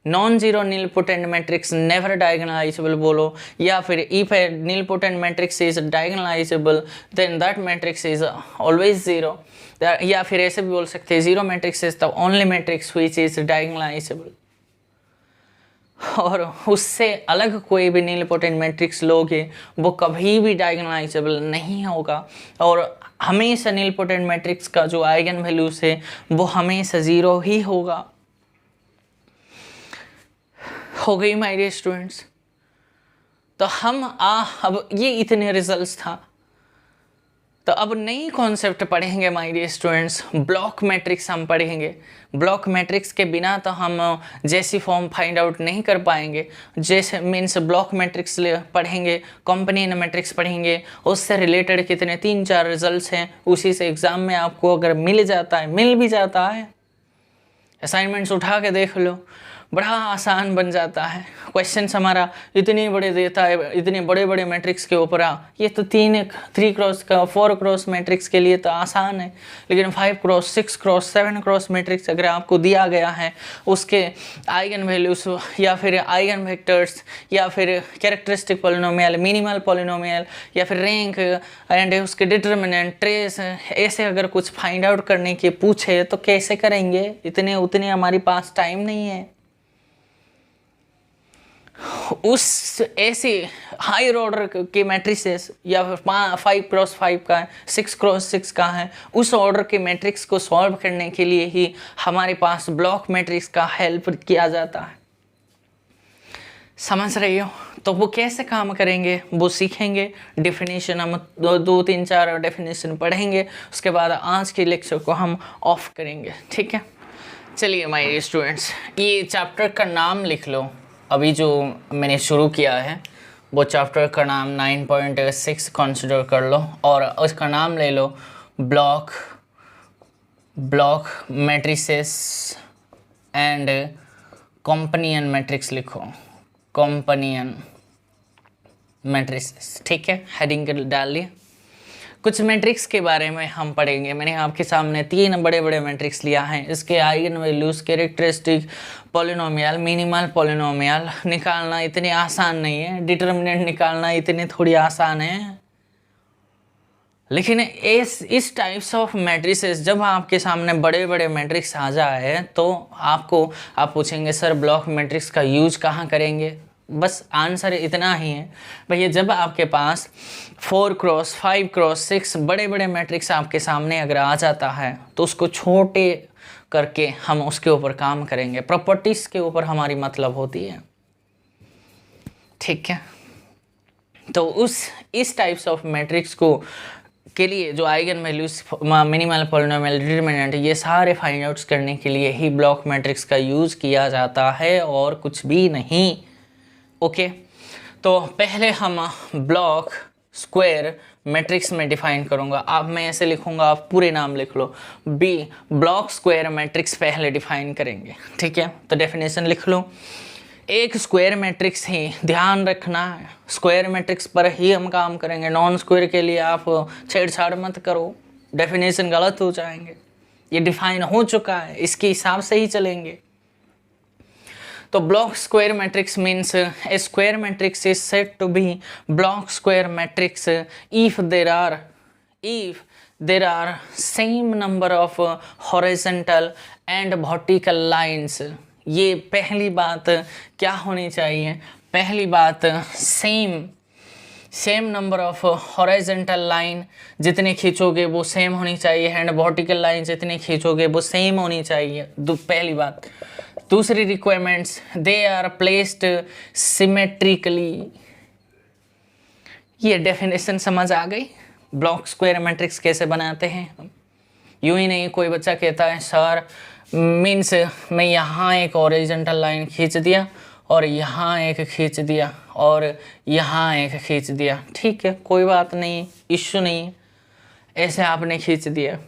non zero nilpotent matrix never diagonalisable बोलो, या फिर if a nilpotent matrix is diagonalisable then that matrix is always zero. या फिर ऐसे भी बोल सकते हैं zero matrix is the only matrix which is diagonalisable. और उससे अलग कोई भी नीलपोटेंट मैट्रिक्स लोगे वो कभी भी डायगोनलाइजेबल नहीं होगा, और हमेशा नीलपोटेंट मैट्रिक्स का जो आइगन वैल्यूज है वो हमेशा जीरो ही होगा। हो गई माय डियर स्टूडेंट्स। तो हम अब ये इतने रिजल्ट्स था, तो अब नई कॉन्सेप्ट पढ़ेंगे my dear students. Block matrix हम पढ़ेंगे। ब्लॉक मैट्रिक्स के बिना तो हम जैसी फॉर्म फाइंड आउट नहीं कर पाएंगे। जैसे मीन्स ब्लॉक मैट्रिक्स पढ़ेंगे, कॉम्पैनियन मैट्रिक्स पढ़ेंगे, उससे रिलेटेड कितने 3-4 रिजल्ट्स हैं, उसी से एग्ज़ाम में आपको अगर मिल भी जाता है, असाइनमेंट्स उठा के देख लो, बड़ा आसान बन जाता है। क्वेश्चंस हमारा इतने बड़े देता है, इतने बड़े बड़े मैट्रिक्स के ऊपर ये तो 3 क्रॉस का 4 क्रॉस मैट्रिक्स के लिए तो आसान है, लेकिन 5 क्रॉस 6 क्रॉस 7 क्रॉस मैट्रिक्स अगर आपको दिया गया है, उसके आइगन वैल्यूज या फिर आइगन वेक्टर्स या फिर कैरेक्टरिस्टिक पॉलिनोमियल, मिनिमल पॉलिनोमियल या फिर रैंक एंड उसके डिटर्मिनेंट, ट्रेस, ऐसे अगर कुछ फाइंड आउट करने के पूछे तो कैसे करेंगे? इतने उतने हमारे पास टाइम नहीं है। उस ऐसे हायर ऑर्डर के मैट्रिसेस या फिर 5 क्रॉस 5 का है, 6 क्रॉस 6 का है, उस ऑर्डर के मैट्रिक्स को सॉल्व करने के लिए ही हमारे पास ब्लॉक मैट्रिक्स का हेल्प किया जाता है। समझ रही हो? तो वो कैसे काम करेंगे वो सीखेंगे। डेफिनेशन हम 2-3-4 डेफिनेशन पढ़ेंगे, उसके बाद आज के लेक्चर को हम ऑफ करेंगे। ठीक है, चलिए माय स्टूडेंट्स, ये चैप्टर का नाम लिख लो। अभी जो मैंने शुरू किया है वो चैप्टर का नाम 9.6 कंसिडर कर लो, और उसका नाम ले लो block matrices and companion matrix लिखो, कॉम्पैनियन मैट्रिसेस। ठीक है, हेडिंग डाल लिया। कुछ मैट्रिक्स के बारे में हम पढ़ेंगे। मैंने आपके सामने 3 बड़े बड़े मैट्रिक्स लिया है, इसके eigen values, characteristic, polynomial, minimal polynomial निकालना इतने आसान नहीं है, डिटर्मिनेंट निकालना इतने थोड़ी आसान है। लेकिन इस टाइप्स ऑफ मैट्रिसेस जब आपके सामने बड़े बड़े मैट्रिक्स आ जाए तो आप पूछेंगे सर ब्लॉक मैट्रिक्स का यूज कहाँ करेंगे? बस आंसर इतना ही है भैया, जब आपके पास 4 क्रॉस 5 क्रॉस 6 बड़े बड़े मैट्रिक्स आपके सामने अगर आ जाता है तो उसको छोटे करके हम उसके ऊपर काम करेंगे। प्रॉपर्टीज के ऊपर हमारी मतलब होती है। ठीक है, तो इस टाइप्स ऑफ मैट्रिक्स को के लिए जो eigen values, minimal polynomial, determinant, ये सारे फाइंड आउट्स करने के लिए ही ब्लॉक मैट्रिक्स का यूज़ किया जाता है और कुछ भी नहीं। ओके, तो पहले हम ब्लॉक स्क्वायर मैट्रिक्स में डिफाइन करूंगा। अब मैं ऐसे लिखूंगा, आप पूरे नाम लिख लो। ब्लॉक स्क्वायर मैट्रिक्स पहले डिफाइन करेंगे। ठीक है, तो डेफिनेशन लिख लो। एक स्क्वायर मैट्रिक्स ही ध्यान रखना है, स्क्वायर मैट्रिक्स पर ही हम काम करेंगे। नॉन स्क्वायर के लिए आप छेड़छाड़ मत करो, डेफिनेशन गलत हो जाएंगे। ये डिफाइन हो चुका है, इसके हिसाब से ही चलेंगे। तो block square matrix means a square matrix is said to be block square matrix if there are same number of horizontal and vertical lines. ये पहली बात क्या होनी चाहिए? पहली बात same number of horizontal line जितने खींचोगे वो सेम होनी चाहिए, एंड वर्टिकल लाइन जितने खींचोगे वो सेम होनी चाहिए, पहली बात। दूसरी requirements, they are placed symmetrically. ये डेफिनेशन समझ आ गई? ब्लॉक स्क्वायर मैट्रिक्स कैसे बनाते हैं हम? यूं ही नहीं, कोई बच्चा कहता है सर मीन्स मैं यहाँ एक हॉरिजॉन्टल लाइन खींच दिया और यहाँ एक खींच दिया और यहाँ एक खींच दिया, ठीक है कोई बात नहीं, इश्यू नहीं है। ऐसे आपने खींच दिया।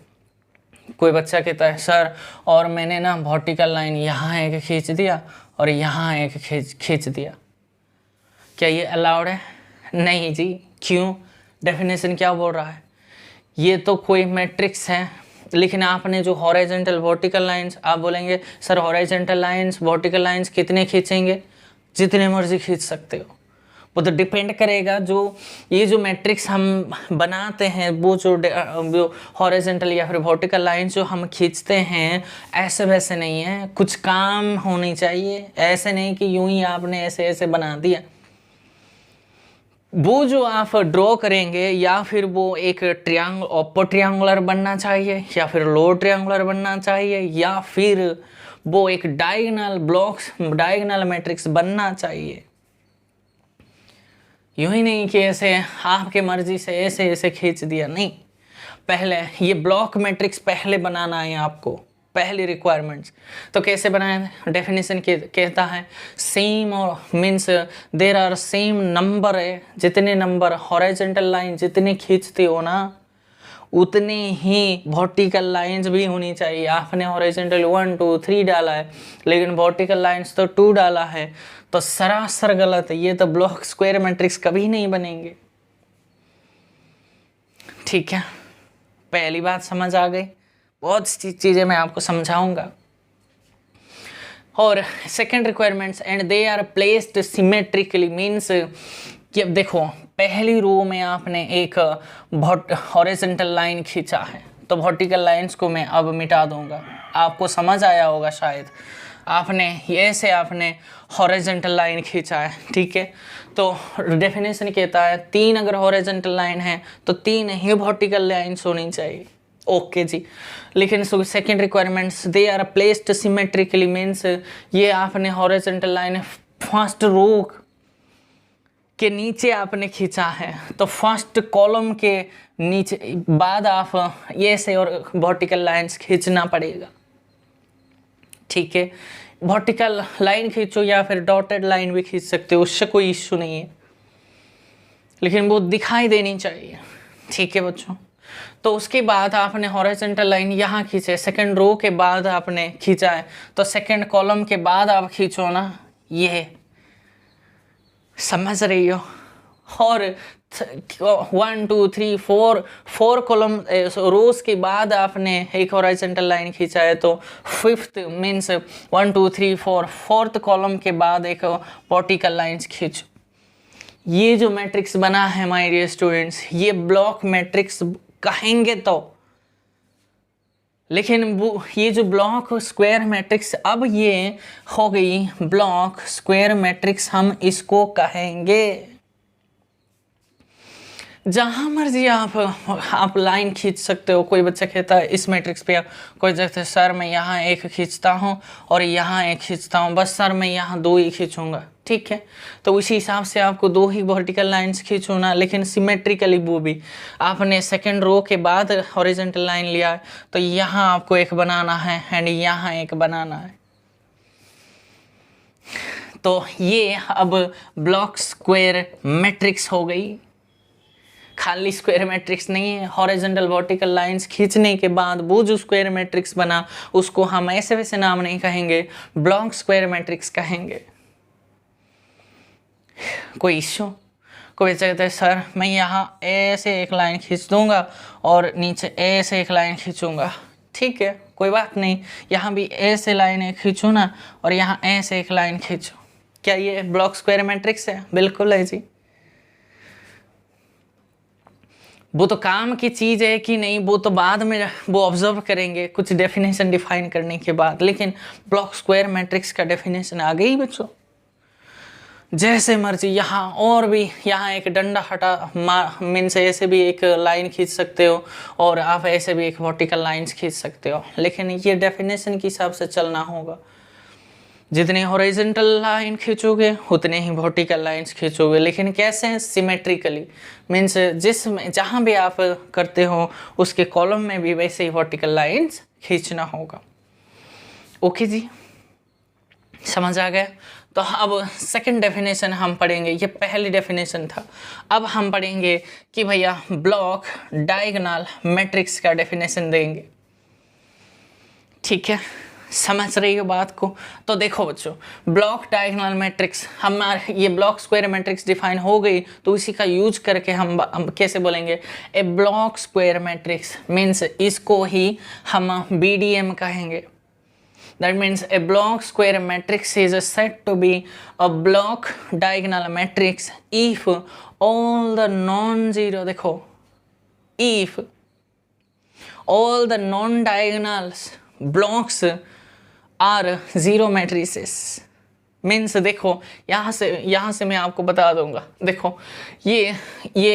कोई बच्चा कहता है सर और मैंने ना वर्टिकल लाइन यहाँ एक खींच दिया और यहाँ एक खींच दिया, क्या ये अलाउड है? नहीं जी। क्यों? डेफिनेशन क्या बोल रहा है? ये तो कोई मैट्रिक्स है, लेकिन आपने जो हॉरिजॉन्टल वर्टिकल लाइंस, आप बोलेंगे sir horizontal lines vertical lines कितने खींचेंगे? जितने मर्जी खींच सकते हो। वो तो डिपेंड करेगा, जो ये जो मैट्रिक्स हम बनाते हैं वो जो हॉरिजॉन्टल या फिर वर्टिकल लाइंस जो हम खींचते हैं ऐसे वैसे नहीं है, कुछ काम होनी चाहिए। ऐसे नहीं कि यूं ही आपने ऐसे ऐसे बना दिया। वो जो आप ड्रॉ करेंगे या फिर वो एक ट्रायंगल अपर ट्रायंगुलर बनना चाहिए या फिर लोअर ट्रायंगुलर बनना चाहिए या फिर वो एक डायगोनल ब्लॉक्स डायगोनल मैट्रिक्स बनना चाहिए। यूं ही नहीं कि ऐसे आपके मर्जी से ऐसे ऐसे खींच दिया, नहीं। पहले ये ब्लॉक मैट्रिक्स पहले बनाना है आपको, पहली रिक्वायरमेंट्स। तो कैसे बनाए? डेफिनेशन कहता है सेम और means there are same number है, जितने नंबर हॉरिजॉन्टल लाइन जितने खींचते हो ना उतने ही वर्टिकल लाइंस भी होनी चाहिए। आपने हॉरिजॉन्टल 1 2 3 डाला है लेकिन वर्टिकल लाइंस तो 2 डाला है, तो सरासर गलत है। ये तो ब्लॉक स्क्वायर मैट्रिक्स कभी नहीं बनेंगे। ठीक है, पहली बात समझ आ गई। बहुत सी चीज़ें मैं आपको समझाऊंगा। और second requirements and they are placed symmetrically, means कि अब देखो पहली रो में आपने एक हॉरिजॉन्टल लाइन खींचा है तो वर्टिकल लाइंस को मैं अब मिटा दूंगा। आपको समझ आया होगा शायद। आपने ये से आपने हॉरिजॉन्टल लाइन खींचा है, ठीक है। तो डेफिनेशन कहता है 3 अगर हॉरिजॉन्टल लाइन है तो 3 ही वर्टिकल लाइंस होनी चाहिए। ओके जी। लेकिन second requirements they are placed symmetrically, means ये आपने हॉरिजॉन्टल लाइन फर्स्ट रो के नीचे आपने खींचा है तो फर्स्ट कॉलम के नीचे बाद आप ये से और वर्टिकल लाइंस खींचना पड़ेगा, ठीक है। वर्टिकल लाइन खींचो या फिर डॉटेड लाइन भी खींच सकते हो, उससे कोई इश्यू नहीं है, लेकिन वो दिखाई देनी चाहिए, ठीक है बच्चों। तो उसके बाद आपने हॉरिजॉन्टल लाइन यहाँ खींचे, सेकंड रो के बाद आपने खींचा है तो सेकंड कॉलम के बाद आप खींचो ना, ये समझ रही हो। और 1 2 3 4 कॉलम रोज के बाद आपने एक हॉरिजॉन्टल लाइन खींचा है तो फिफ्थ मीन्स 1 2 3 4 फोर्थ कॉलम के बाद एक वर्टिकल लाइंस खींचो। ये जो मैट्रिक्स बना है माय डियर स्टूडेंट्स, ये ब्लॉक मैट्रिक्स कहेंगे तो, लेकिन वो ये जो ब्लॉक स्क्वायर मैट्रिक्स अब ये हो गई ब्लॉक स्क्वायर मैट्रिक्स, हम इसको कहेंगे। जहाँ मर्जी आप लाइन खींच सकते हो। कोई बच्चा कहता है इस मैट्रिक्स पे, कोई कहता है सर मैं यहाँ एक खींचता हूँ और यहाँ एक खींचता हूँ, बस सर मैं यहाँ 2 ही खींचूंगा, ठीक है। तो उसी हिसाब से आपको 2 ही वर्टिकल लाइंस खींचो ना, लेकिन सिमेट्रिकली वो भी आपने सेकंड रो के बाद हॉरिजॉन्टल लाइन लिया है तो यहाँ आपको एक बनाना है एंड यहाँ एक बनाना है। तो ये अब ब्लॉक स्क्वायर मैट्रिक्स हो गई। खाली स्क्वायर मैट्रिक्स नहीं है, हॉरिजॉन्टल वर्टिकल लाइंस खींचने के बाद वो जो स्क्वायर मैट्रिक्स बना उसको हम ऐसे वैसे नाम नहीं कहेंगे, ब्लॉक स्क्वायर मैट्रिक्स कहेंगे। कोई इश्यू? कोई कहता है सर मैं यहाँ ऐसे एक लाइन खींच दूंगा और नीचे ऐसे एक लाइन खींचूंगा, ठीक है कोई बात नहीं। यहाँ भी ऐसे लाइन एक खींचो ना और यहाँ ऐसे एक लाइन खींचो, क्या ये ब्लॉक स्क्वायर मैट्रिक्स है? बिल्कुल है जी। वो तो काम की चीज़ है कि नहीं, वो तो बाद में वो ऑब्जर्व करेंगे कुछ डेफिनेशन डिफाइन करने के बाद, लेकिन ब्लॉक स्क्वायर मैट्रिक्स का डेफिनेशन आ गई बच्चों। जैसे मर्जी यहाँ और भी यहाँ एक डंडा हटा मीन्स ऐसे भी एक लाइन खींच सकते हो और आप ऐसे भी एक वर्टिकल लाइंस खींच सकते हो, लेकिन ये डेफिनेशन के हिसाब से चलना होगा। जितने हॉरिजॉन्टल लाइन खींचोगे उतने ही वर्टिकल लाइंस खींचोगे, लेकिन कैसे? सिमेट्रिकली, मीन्स जिसमें जहाँ भी आप करते हो उसके कॉलम में भी वैसे ही वर्टिकल लाइंस खींचना होगा। ओके जी, समझ आ गया? तो तो अब सेकंड डेफिनेशन हम पढ़ेंगे, ये पहली डेफिनेशन था। अब हम पढ़ेंगे कि भैया ब्लॉक डायगोनल मैट्रिक्स का डेफिनेशन देंगे। ठीक है, समझ रही हो बात को? तो देखो बच्चों, ब्लॉक डायगोनल मैट्रिक्स, हमारे ये ब्लॉक स्क्वायर मैट्रिक्स डिफाइन हो गई, तो इसी का यूज करके हम कैसे बोलेंगे, ए ब्लॉक स्क्वायर मैट्रिक्स मीन्स इसको ही हम BDM कहेंगे। That means a block square matrix is said to be a block diagonal matrix if all the non-zero, देखो, if all the non-diagonals blocks are zero matrices means देखो यहाँ से मैं आपको बता दूंगा। देखो ये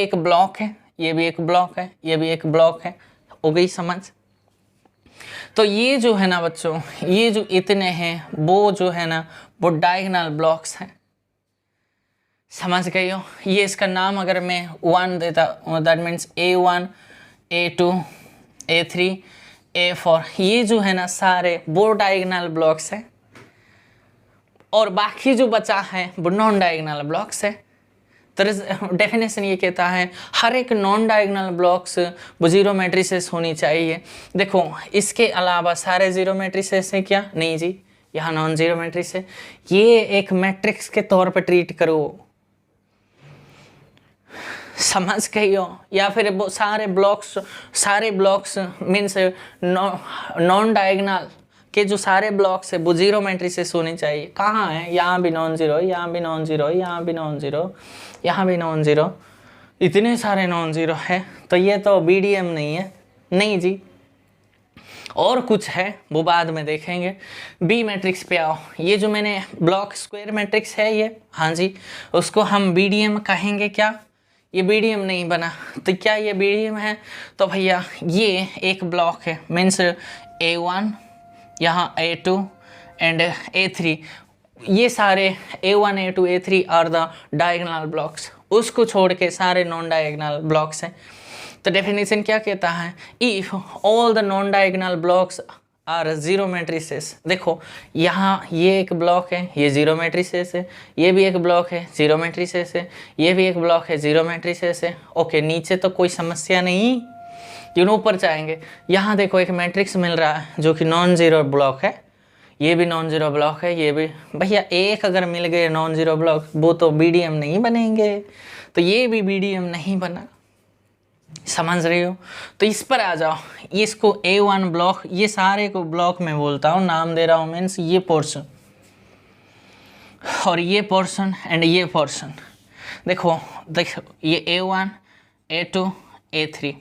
एक ब्लॉक है, ये भी एक ब्लॉक है, ये भी एक ब्लॉक है, हो गई समझ? तो ये जो है ना बच्चों, ये जो इतने हैं वो जो है ना वो डायगोनल ब्लॉक्स हैं, समझ गए हो? ये इसका नाम अगर मैं 1 देता, that means A1 A2 A3 A4, ये जो है ना सारे वो डायगोनल ब्लॉक्स हैं, और बाकी जो बचा है वो नॉन डायगोनल ब्लॉक्स है। तो डेफिनेशन ये कहता है हर एक नॉन डायगोनल ब्लॉक्स वो जीरो मैट्रिसेस होनी चाहिए। देखो इसके अलावा सारे जीरो मैट्रिसेस हैं क्या? नहीं जी, यहाँ नॉन जीरो मैट्रिक्स है, ये एक मैट्रिक्स के तौर पे ट्रीट करो, समझ गई हो? या फिर वो सारे ब्लॉक्स मीन्स नॉन डायगोनल के जो सारे ब्लॉक्स है वो जीरो मैट्रिसेस होनी चाहिए। कहाँ है? यहाँ भी नॉन जीरो, यहाँ भी नॉन जीरो, यहाँ भी नॉन जीरो, यहाँ भी नॉन जीरो, इतने सारे नॉन जीरो है, तो ये तो BDM नहीं है। नहीं जी, और कुछ है वो बाद में देखेंगे। B मैट्रिक्स पे आओ, ये जो मैंने ब्लॉक स्क्वायर मैट्रिक्स है ये, हाँ जी, उसको हम BDM कहेंगे क्या? ये BDM नहीं बना, तो क्या ये BDM है? तो भैया ये एक ब्लॉक है, मीन्स A1, यहाँ A2 एंड A3, ये सारे A1 A2 A3 are the diagonal blocks, उसको छोड़ के सारे नॉन डायगोनल ब्लॉक्स हैं। तो डेफिनेशन क्या कहता है? If all the non diagonal blocks are zero matrices. देखो यहाँ ये एक ब्लॉक है, ये जीरो मैट्रिसेस है, ये भी एक ब्लॉक है, जीरो मैट्रिसेस है, ये भी एक ब्लॉक है, जीरो मैट्रिसेस है। ओके, नीचे तो कोई समस्या नहीं, क्यों ऊपर जाएंगे? यहाँ देखो एक मैट्रिक्स मिल रहा है जो कि नॉन जीरो ब्लॉक है, ये भी नॉन जीरो ब्लॉक है, ये भी। भैया एक अगर मिल गए नॉन जीरो ब्लॉक, वो तो BDM नहीं बनेंगे, तो ये भी BDM नहीं बना, समझ रहे हो? तो इस पर आ जाओ, इसको A1 ब्लॉक, ये सारे को ब्लॉक में बोलता हूँ, नाम दे रहा हूँ, मीन्स ये पोर्शन और ये पोर्शन एंड ये पोर्शन। देखो ये A1 A2 A3,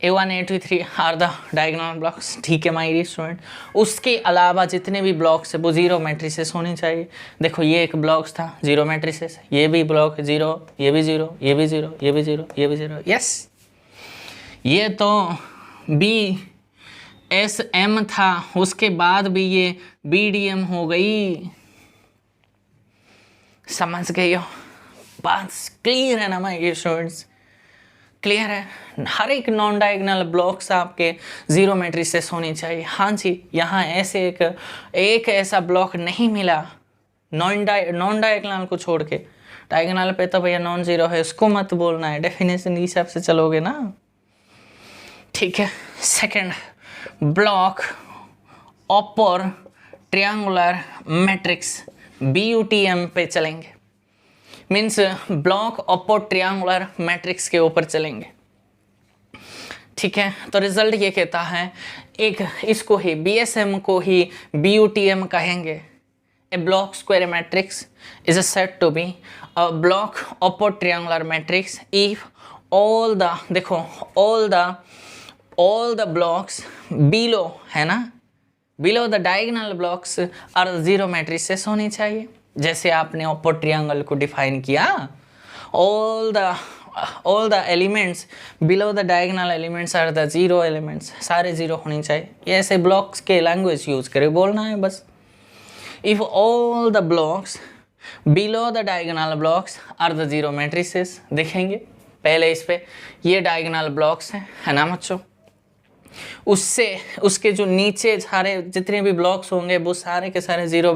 A1 A2 A3 are the diagonal blocks. ठीक है माय डियर स्टूडेंट, उसके अलावा जितने भी ब्लॉक्स है वो जीरो मैट्रिसेस होनी चाहिए। देखो ये एक ब्लॉक्स था, जीरो मैट्रिसेस, ये भी ब्लॉक जीरो, ये भी जीरो, ये भी जीरो, ये भी जीरो, ये भी जीरो। यस, ये तो BSM था, उसके बाद भी ये BDM हो गई, समझ गए हो? बात क्लियर है ना माय डियर स्टूडेंट्स? क्लियर है? हर एक नॉन डायगोनल ब्लॉक्स आपके जीरो मैट्रिसेस होनी चाहिए। हाँ जी, यहाँ ऐसे एक ऐसा ब्लॉक नहीं मिला नॉन डायगोनल को छोड़ के, डायगोनल पे तो भैया नॉन जीरो है, उसको मत बोलना है, डेफिनेशन इस हिसाब से चलोगे ना। ठीक है, second, block upper triangular matrix BUTM पे चलेंगे, means block upper triangular matrix के ऊपर चलेंगे। ठीक है, तो रिजल्ट ये कहता है, एक इसको ही BSM को ही BUTM कहेंगे। A block square matrix is said to be a block upper triangular matrix if all the, देखो ऑल द ब्लॉक्स बिलो, है ना, below the diagonal blocks are zero matrices होनी चाहिए। जैसे आपने अपर ट्रायंगल को डिफाइन किया, all the elements below the diagonal elements are the zero elements, सारे जीरो होनी चाहिए। ये ऐसे ब्लॉक्स के लैंग्वेज यूज करे बोलना है बस। If all the blocks below the diagonal blocks are the zero matrices, देखेंगे पहले इस पे, ये डायगोनल ब्लॉक्स है ना बच्चों? उससे उसके जो नीचे सारे जितने भी ब्लॉक्स होंगे वो सारे के सारे जीरो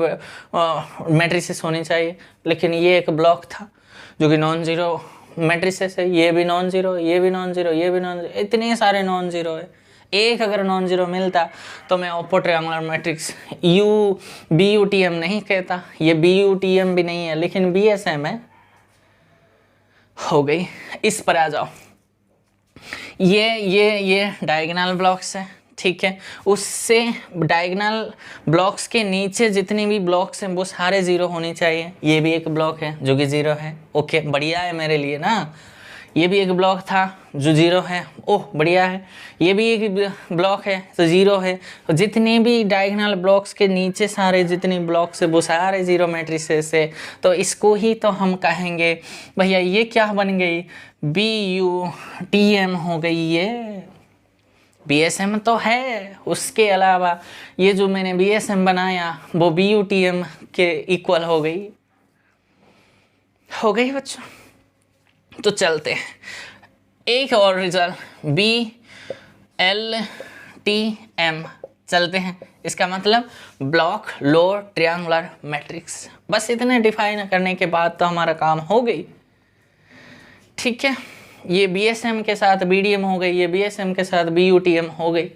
मैट्रिसेस होने चाहिए। लेकिन ये एक ब्लॉक था जो कि नॉन जीरो मैट्रिसेस है, ये भी नॉन जीरो, ये भी नॉन जीरो, ये भी नॉन जीरो, इतने सारे नॉन जीरो है। एक अगर नॉन जीरो मिलता तो मैं ओपो ट्रायंगुलर मैट्रिक्स BUTM नहीं कहता, ये BUTM भी नहीं है लेकिन BSM है। हो गई। इस पर आ जाओ, ये डायगोनल ब्लॉक्स है, ठीक है। उससे डायगोनल ब्लॉक्स के नीचे जितनी भी ब्लॉक्स हैं वो सारे जीरो होने चाहिए। ये भी एक ब्लॉक है जो कि जीरो है, ओके बढ़िया है मेरे लिए ना। ये भी एक ब्लॉक था जो जीरो है, ओह बढ़िया है। ये भी एक ब्लॉक है तो जीरो है। तो जितने भी डायगोनल ब्लॉक्स के नीचे सारे जितने ब्लॉक्स है वो सारे जीरो मैट्रिसेस है। तो इसको ही तो हम कहेंगे भैया ये क्या बन गई, BUTM हो गई। ये BSM तो है, उसके अलावा ये जो मैंने BSM बनाया वो BUTM के इक्वल हो गई। हो गई बच्चों। तो चलते हैं एक और रिजल्ट BLTM चलते हैं। इसका मतलब ब्लॉक लोअर ट्रायंगुलर मैट्रिक्स। बस इतने डिफाइन करने के बाद तो हमारा काम हो गई, ठीक है। ये BSM के साथ BDM हो गई, ये BSM के साथ BUTM हो गई,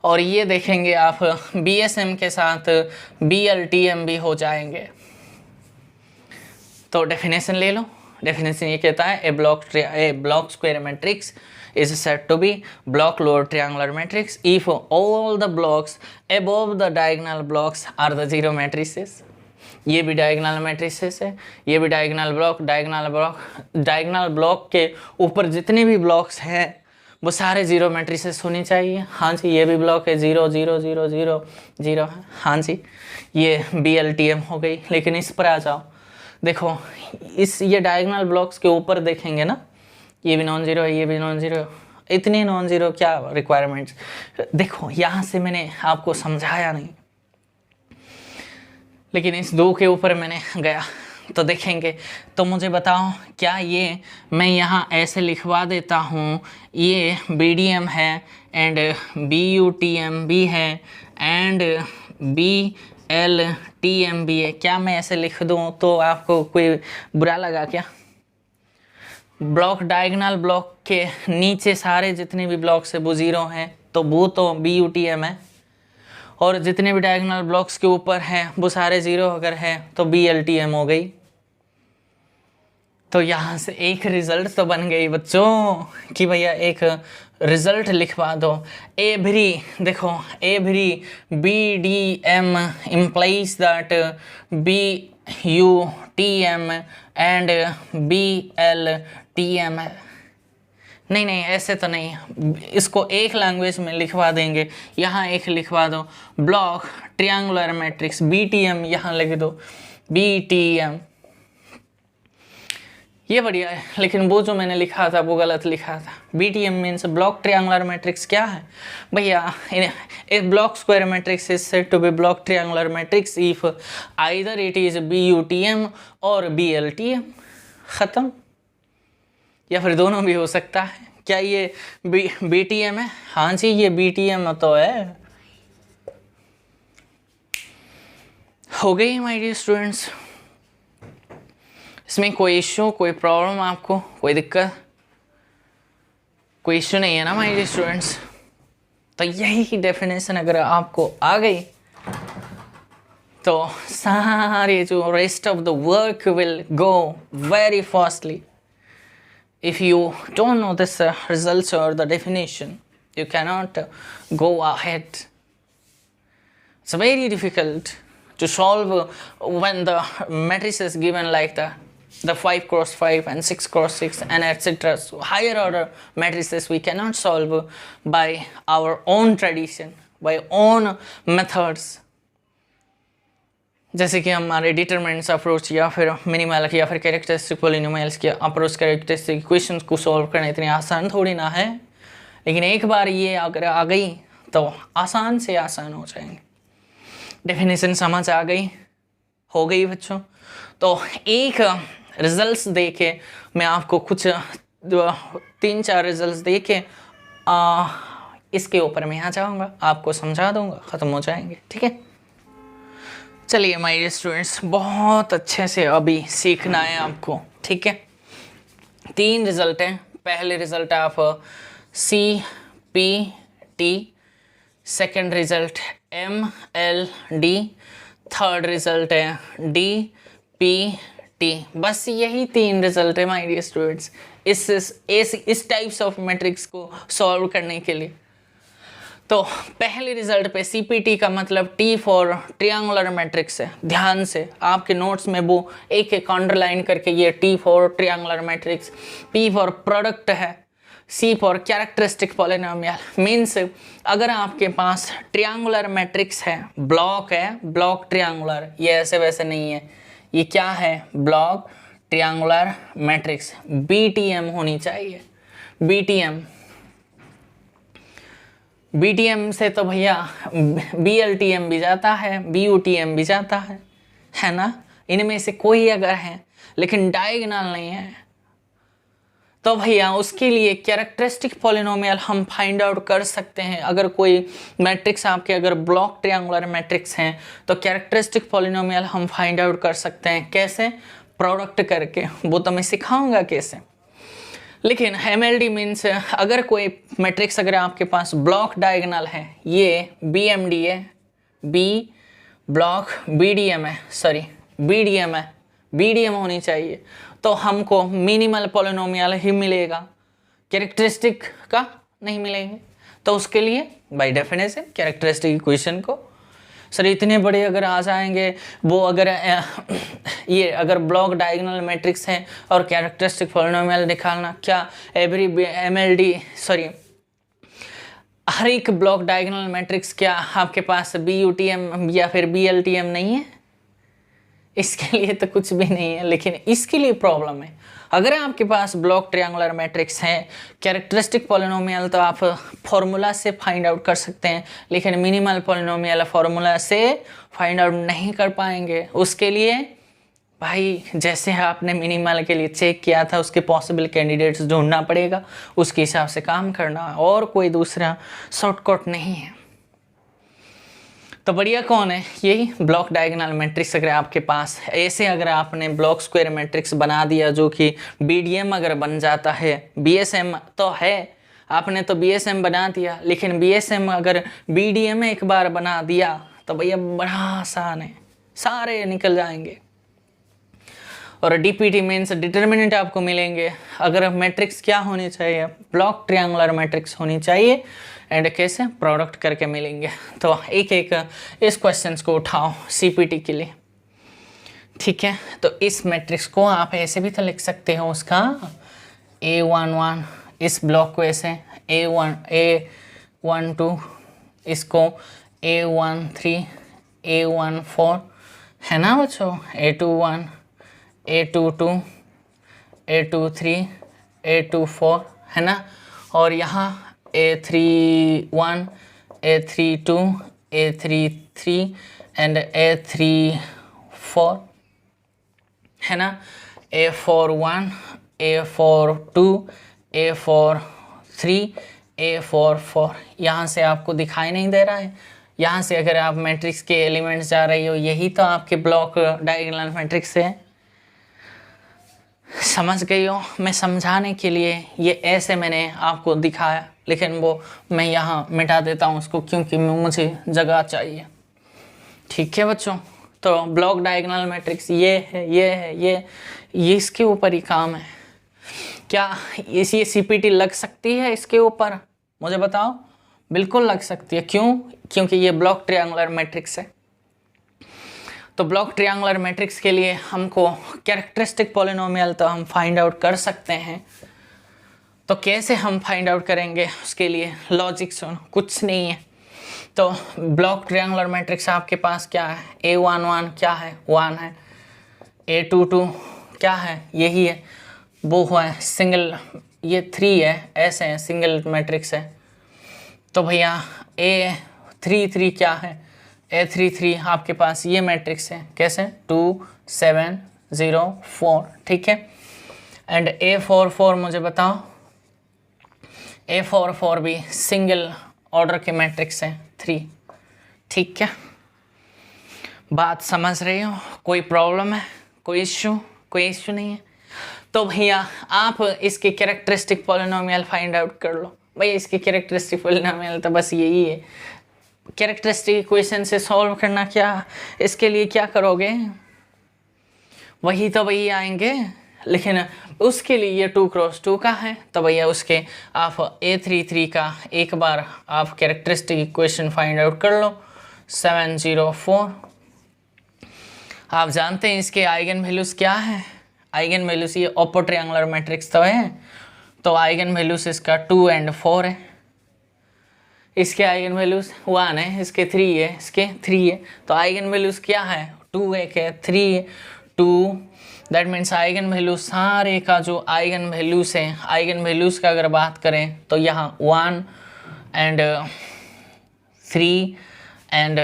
और ये देखेंगे आप BSM के साथ BLTM भी हो जाएंगे। तो डेफिनेशन ले लो। डेफिनेशन ये कहता है a block square matrix is said to be block lower triangular matrix if all the blocks above the diagonal blocks are the zero matrices। ये भी डायगोनल मैट्रिसेस है, ये भी डायगोनल ब्लॉक के ऊपर जितने भी ब्लॉक्स हैं वो सारे जीरो मैट्रिसेस होनी चाहिए। हाँ जी, ये भी ब्लॉक है 0 0 0 0 0 है। हाँ जी, ये BLTM हो गई। लेकिन इस पर आ जाओ, देखो ये डायगोनल ब्लॉक्स के ऊपर देखेंगे ना, ये भी नॉन जीरो है, ये भी नॉन जीरो, इतने नॉन जीरो क्या रिक्वायरमेंट्स। देखो यहाँ से मैंने आपको समझाया नहीं, लेकिन इस दो के ऊपर मैंने गया तो देखेंगे। तो मुझे बताओ क्या ये मैं यहाँ ऐसे लिखवा देता हूँ, ये BDM है एंड BUTM भी है एंड BLTM भी है, क्या मैं ऐसे लिख दूँ तो आपको कोई बुरा लगा क्या? ब्लॉक डायगोनल ब्लॉक के नीचे सारे जितने भी ब्लॉक्स है वो जीरो हैं तो वो तो BUTM है, और जितने भी डायगोनल ब्लॉक्स के ऊपर हैं वो सारे जीरो अगर हैं तो BLTM हो गई। तो यहाँ से एक रिजल्ट तो बन गई बच्चों कि भैया एक रिजल्ट लिखवा दो। एवरी देखो every BDM implies that BUTM and BLTM है। नहीं ऐसे तो नहीं, इसको एक लैंग्वेज में लिखवा देंगे। यहाँ एक लिखवा दो ब्लॉक ट्रायंगुलर मैट्रिक्स BTM, यहाँ लिख दो BTM, ये बढ़िया है। लेकिन वो जो मैंने लिखा था वो गलत लिखा था। BTM means block triangular matrix क्या है भैया? एक block square matrix is said to be block triangular matrix if either it is BUTM और BLTM, ख़त्म। या फिर दोनों भी हो सकता है। क्या ये BTM है? हाँ जी, ये BTM तो है। हो गई माय डियर स्टूडेंट्स। इसमें कोई इश्यू, कोई प्रॉब्लम, आपको कोई दिक्कत, कोई इश्यू नहीं है ना माय डियर स्टूडेंट्स? तो यही डेफिनेशन अगर आपको आ गई तो सारे जो rest of the work will go very fastly. If you don't know this results or the definition, you cannot go ahead. It's very difficult to solve when the matrix is given like the 5 cross 5 and 6 cross 6 and etc. So higher order matrices we cannot solve by our own tradition, by own methods. जैसे कि हमारे डिटरमिनेंट्स अप्रोच या फिर मिनिमल या फिर कैरेक्टरिस्टिक पॉलिनोमियल्स के अप्रोच कैरेक्टरिस्टिक इक्वेशंस को सॉल्व करना इतनी आसान थोड़ी ना है। लेकिन एक बार ये अगर आ गई तो आसान से आसान हो जाएंगे। डेफिनेशन समझ आ गई? हो गई बच्चों? तो एक रिजल्ट्स देके मैं आपको कुछ 3-4 रिजल्ट्स देके इसके ऊपर मैं आ जाऊँगा, आपको समझा दूँगा, ख़त्म हो जाएंगे। ठीक है, चलिए माय डियर स्टूडेंट्स, बहुत अच्छे से अभी सीखना है आपको। ठीक है, 3 रिजल्ट हैं। पहले रिजल्ट आप CPT, second result MLD, third result है DPT। बस यही 3 रिजल्ट है माय डियर स्टूडेंट्स इस टाइप्स ऑफ मैट्रिक्स को सॉल्व करने के लिए। तो पहले रिजल्ट पे CPT का मतलब T फॉर ट्रायंगुलर मैट्रिक्स है। ध्यान से आपके नोट्स में वो एक एक अंडरलाइन करके ये T for triangular matrix, P for product है, C for characteristic polynomial. Means अगर आपके पास ट्रायंगुलर मैट्रिक्स है, ब्लॉक ट्रायंगुलर, ये ऐसे वैसे नहीं है, ये क्या है, ब्लॉक ट्रायंगुलर मैट्रिक्स, BTM होनी चाहिए। BTM से तो भैया BLTM भी जाता है, BUTM भी जाता है ना, इनमें से कोई अगर है लेकिन डायगोनल नहीं है तो भैया उसके लिए कैरेक्टरिस्टिक पॉलिनोमियल हम फाइंड आउट कर सकते हैं। अगर कोई मैट्रिक्स आपके अगर ब्लॉक ट्रायंगुलर मैट्रिक्स हैं तो कैरेक्टरिस्टिक पॉलिनोमियल हम फाइंड आउट कर सकते हैं। कैसे, प्रोडक्ट करके, वो तो मैं सिखाऊंगा कैसे। लेकिन MLD मीन्स अगर कोई मैट्रिक्स अगर आपके पास ब्लॉक डायगोनल है, ये BMD है, B ब्लॉक BDM है, सॉरी BDM है, BDM होनी चाहिए, तो हमको मिनिमल पॉलिनोमियल ही मिलेगा, कैरेक्टरिस्टिक का नहीं मिलेंगे। तो उसके लिए बाय डेफिनेशन कैरेक्टरिस्टिक इक्वेशन को, सर इतने बड़े अगर आ जाएंगे वो, अगर ये अगर ब्लॉक डायगोनल मैट्रिक्स है और कैरेक्टरिस्टिक पॉलिनोमियल निकालना, क्या एवरी MLD सॉरी हर एक ब्लॉक डायगोनल मैट्रिक्स क्या आपके पास BUTM या फिर BLTM नहीं है? इसके लिए तो कुछ भी नहीं है, लेकिन इसके लिए प्रॉब्लम है। अगर आपके पास ब्लॉक ट्रायंगुलर मैट्रिक्स है, कैरेक्टरिस्टिक पॉलिनोमियल तो आप फॉर्मूला से फाइंड आउट कर सकते हैं, लेकिन मिनिमल पॉलिनोमियल फॉर्मूला से फाइंड आउट नहीं कर पाएंगे। उसके लिए भाई जैसे आपने मिनिमल के लिए चेक किया था, उसके पॉसिबल कैंडिडेट्स ढूंढना पड़ेगा, उसके हिसाब से काम करना, और कोई दूसरा शॉर्टकट नहीं है। तो बढ़िया कौन है, यही ब्लॉक डायगोनल मैट्रिक्स। अगर आपके पास ऐसे अगर आपने ब्लॉक स्क्वायर मैट्रिक्स बना दिया जो कि BDM अगर बन जाता है, BSM तो है, आपने तो BSM बना दिया, लेकिन BSM अगर BDM एक बार बना दिया तो भैया बड़ा आसान है, सारे निकल जाएंगे। और DPT मीन्स डिटर्मिनेंट आपको मिलेंगे। अगर मैट्रिक्स क्या होनी चाहिए, ब्लॉक ट्रायंगुलर मैट्रिक्स होनी चाहिए, एंड कैसे प्रोडक्ट करके मिलेंगे। तो एक एक इस क्वेश्चंस को उठाओ CPT के लिए। ठीक है, तो इस मैट्रिक्स को आप ऐसे भी तो लिख सकते हो, उसका A11, इस ब्लॉक को ऐसे A12, इसको A13, A14 है ना बच्चों, A21, A22, A23, A24 है ना, और यहाँ A31, A32, A33 and A34 है ना, A41, A42, A43, A44। यहाँ से आपको दिखाई नहीं दे रहा है, यहाँ से अगर आप मैट्रिक्स के एलिमेंट्स जा रही हो, यही तो आपके ब्लॉक डायगोनल मैट्रिक्स है। समझ गई हो? मैं समझाने के लिए ये ऐसे मैंने आपको दिखाया, लेकिन वो मैं यहाँ मिटा देता हूँ उसको, क्योंकि मुझे जगह चाहिए। ठीक है बच्चों, तो ब्लॉक डायगोनल मैट्रिक्स ये है, ये इसके ऊपर ही काम है। क्या ये CPT लग सकती है इसके ऊपर, मुझे बताओ? बिल्कुल लग सकती है। क्यों? क्योंकि ये ब्लॉक ट्रायंगुलर मैट्रिक्स है। तो ब्लॉक ट्रायंगुलर मैट्रिक्स के लिए हमको कैरेक्टरिस्टिक पॉलिनोमियल तो हम फाइंड आउट कर सकते हैं। तो कैसे हम फाइंड आउट करेंगे, उसके लिए लॉजिक सुन, कुछ नहीं है। तो ब्लॉक ट्रायंगुलर मैट्रिक्स आपके पास क्या है, A11 क्या है, 1 है, A22 क्या है, यही है, वो है सिंगल, ये 3 है, ऐसे है, सिंगल मैट्रिक्स है। तो भैया A33 क्या है, A33 आपके पास ये मैट्रिक्स है, कैसे, 2 7 0 4। ठीक है, एंड A44 मुझे बताओ, A44 भी सिंगल ऑर्डर के मैट्रिक्स है 3। ठीक है, बात समझ रहे हो? कोई प्रॉब्लम है, कोई इश्यू नहीं है? तो भैया आप इसके कैरेक्टरिस्टिक पॉलिनोमियल फाइंड आउट कर लो। भैया इसके कैरेक्टरिस्टिक पॉलिनोमियल तो बस यही है। कैरेक्टरिस्टिक इक्वेशन से सॉल्व करना, क्या इसके लिए क्या करोगे, वही तो भैया आएंगे, लेकिन उसके लिए ये 2×2 का है, तो भैया उसके आप A33 का एक बार आप कैरेक्टरिस्टिक इक्वेशन फाइंड आउट कर लो। 704। आप जानते हैं इसके आइगन वैल्यूज क्या है? आइगन वैल्यूज ये ओपो ट्रायंगुलर मैट्रिक्स तो है, तो आइगन वैल्यूज इसका 2 और 4 है। इसके आइगन वैल्यूज 1 है, इसके 3 है, इसके 3 है, तो आइगन वैल्यूज क्या है? 2 है, 3 है, 2। दैट मीन्स आइगन वैल्यूज सारे का जो आइगन वैल्यूज है, आइगन वैल्यूज का अगर बात करें तो यहाँ 1 and 3 and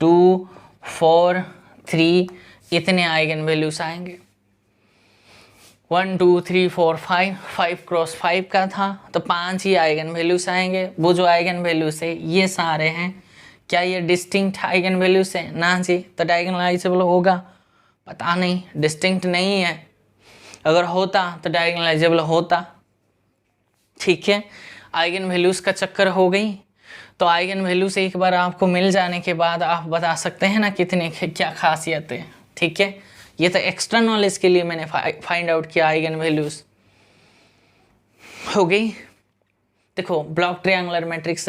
2 4 3 इतने आइगन वैल्यूज आएंगे। 1 2 3 4 5 5×5 का था, तो 5 ही आइगन वैल्यूज आएंगे। वो जो आइगन वैल्यूज है ये सारे हैं, क्या ये डिस्टिंक्ट आइगन वैल्यूज है? ना जी। तो डायगोनलाइजेबल होगा? पता नहीं, डिस्टिंक्ट नहीं है। अगर होता तो डायगोनलाइजेबल होता। ठीक है, आइगन वैल्यूज का चक्कर हो गई। तो आइगन वैल्यूज एक बार आपको मिल जाने के बाद आप बता सकते हैं ना कितने क्या खासियत है। ठीक है, ये तो एक्स्ट्रा नॉलेज के लिए मैंने फाइंड आउट किया। आइगन वैल्यूज हो गई। देखो ब्लॉक ट्रायंगुलर मैट्रिक्स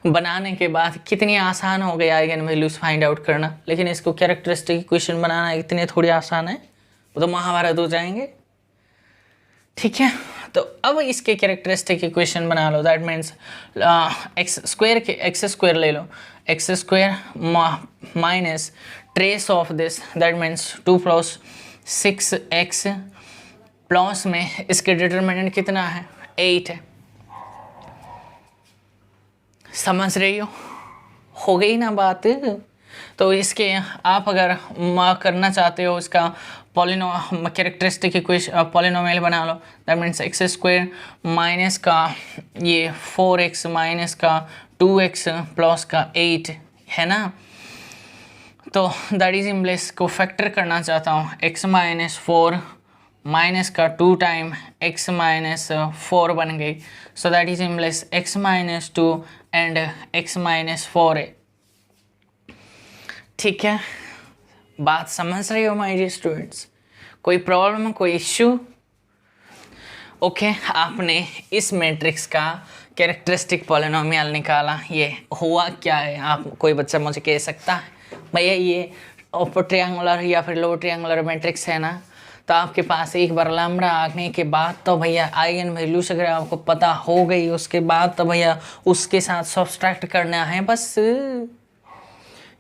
बनाने के बाद कितनी आसान हो गई आइगन वैल्यूज फाइंड आउट करना, लेकिन इसको कैरेक्टरिस्टिक इक्वेशन बनाना इतने थोड़ी आसान है, वो तो महाभारत हो जाएंगे। ठीक है, तो अब इसके कैरेक्टरिस्टिक इक्वेशन बना लो। दैट मीन्स एक्स स्क्वायर ले लो, x square minus trace of this, that means 2 + 6x plus में इसके डिटरमिनेंट कितना है? 8 है। समझ रही हो गई ना बात? तो इसके आप अगर करना चाहते हो इसका कैरेक्टरिस्टिक इक्वेशन पॉलिनोमियल बना लो। That means x square minus का ये 4x माइनस का 2x प्लस का 8 है ना। तो दैट इज इम्प्लेस को फैक्टर करना चाहता हूँ। x - 4 माइनस का 2 टाइम x - 4 बन गई। So that is implies x - 2 and x - 4 है। ठीक है, बात समझ रहे हो माय डियर स्टूडेंट्स? कोई प्रॉब्लम, कोई इश्यू? ओके, आपने इस मैट्रिक्स का कैरेक्टरिस्टिक पॉलिनोमियल निकाला, ये हुआ क्या है? आप कोई बच्चा मुझे कह सकता है भैया ये अपर ट्रायंगुलर या फिर लोअर ट्रायंगुलर मैट्रिक्स है ना, तो आपके पास एक बार लैम्बडा आने के बाद तो भैया आइगन वैल्यूज अगर आपको पता हो गई, उसके बाद तो भैया उसके साथ सब्सट्रैक्ट करना है बस।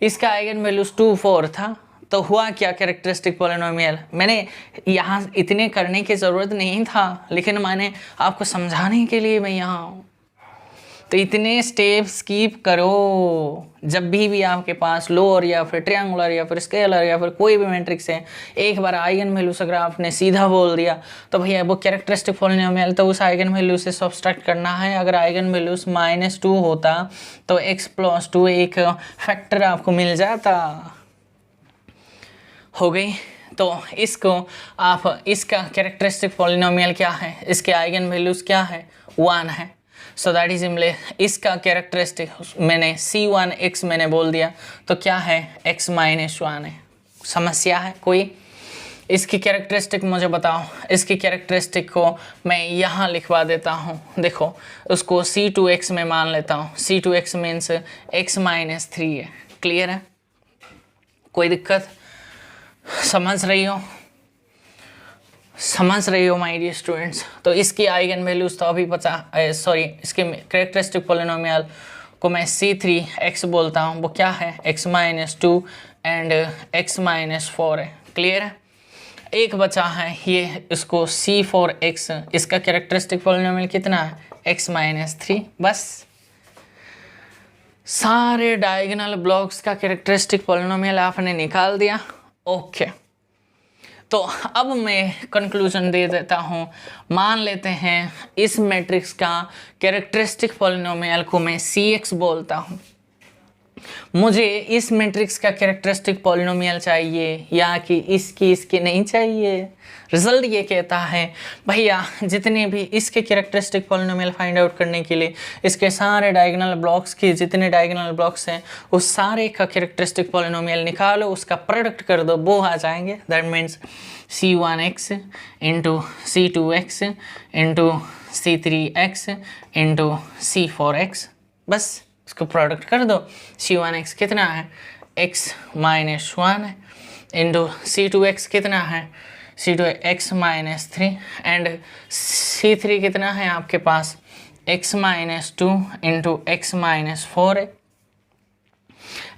इसका आइगन वैल्यूज 2 4 था, तो हुआ क्या कैरेक्टरिस्टिक पॉलिनोमियल? मैंने यहाँ इतने करने की ज़रूरत नहीं था, लेकिन मैंने आपको समझाने के लिए मैं यहाँ हूँ। तो इतने स्टेप स्कीप करो। जब भी आपके पास लोअर या फिर ट्रायंगुलर या फिर स्केलर या फिर कोई भी मैट्रिक्स है, एक बार आइगन वैल्यूज अगर आपने सीधा बोल दिया तो भैया वो कैरेक्टरिस्टिक पॉलिनोमियल तो उस आइगन वैल्यू से सब्सट्रैक्ट करना है। अगर आइगन वैल्यूज -2 होता तो x + 2 एक फैक्टर आपको मिल जाता। हो गई। तो इसको आप इसका कैरेक्टरिस्टिक पॉलिनोमियल क्या है? इसके आइगन वैल्यूज क्या है? 1 है। सो दैट इज इम्प्ले इसका कैरेक्टरिस्टिक मैंने C1x मैंने बोल दिया, तो क्या है? x - 1 है। समस्या है कोई? इसकी कैरेक्टरिस्टिक मुझे बताओ। इसकी कैरेक्टरिस्टिक को मैं यहाँ लिखवा देता हूँ। देखो उसको C2x में मान लेता हूँ। C2x मीन्स x - 3 है। क्लियर है? कोई दिक्कत? समझ रही हो? समझ रही हो माय डियर स्टूडेंट्स? तो इसकी आइगन वैल्यूज तो अभी इसके कैरेक्टरिस्टिक पॉलिनोमियल को मैं C3x बोलता हूँ। वो क्या है? x - 2 एंड x - 4 है। क्लियर है? एक बचा है ये, इसको C4x, इसका कैरेक्टरिस्टिक पॉलिनोमियल कितना है? x - 3। बस सारे डायगोनल ब्लॉक्स का कैरेक्टरिस्टिक पॉलिनोमियल आपने निकाल दिया। ओके, तो अब मैं कंक्लूजन दे देता हूँ। मान लेते हैं इस मैट्रिक्स का कैरेक्टरिस्टिक पॉलिनोमियल को मैं Cx बोलता हूँ। मुझे इस मैट्रिक्स का कैरेक्टरिस्टिक पॉलिनोमियल चाहिए या कि इसकी नहीं चाहिए। रिजल्ट ये कहता है भैया जितने भी इसके कैरेक्टरिस्टिक पॉलिनोमियल फाइंड आउट करने के लिए इसके सारे डायगोनल ब्लॉक्स के जितने डायगोनल ब्लॉक्स हैं उस सारे का कैरेक्टरिस्टिक पॉलिनोमियल निकालो, उसका प्रोडक्ट कर दो, वो आ जाएंगे। That means C1x into C2x into C3x into C4x, बस उसको प्रोडक्ट कर दो। C1x कितना है, x माइनस 1 है, इंटू C2x कितना है, C2x माइनस 3 एंड C3 कितना है आपके पास, x minus 2 into x minus 4 है,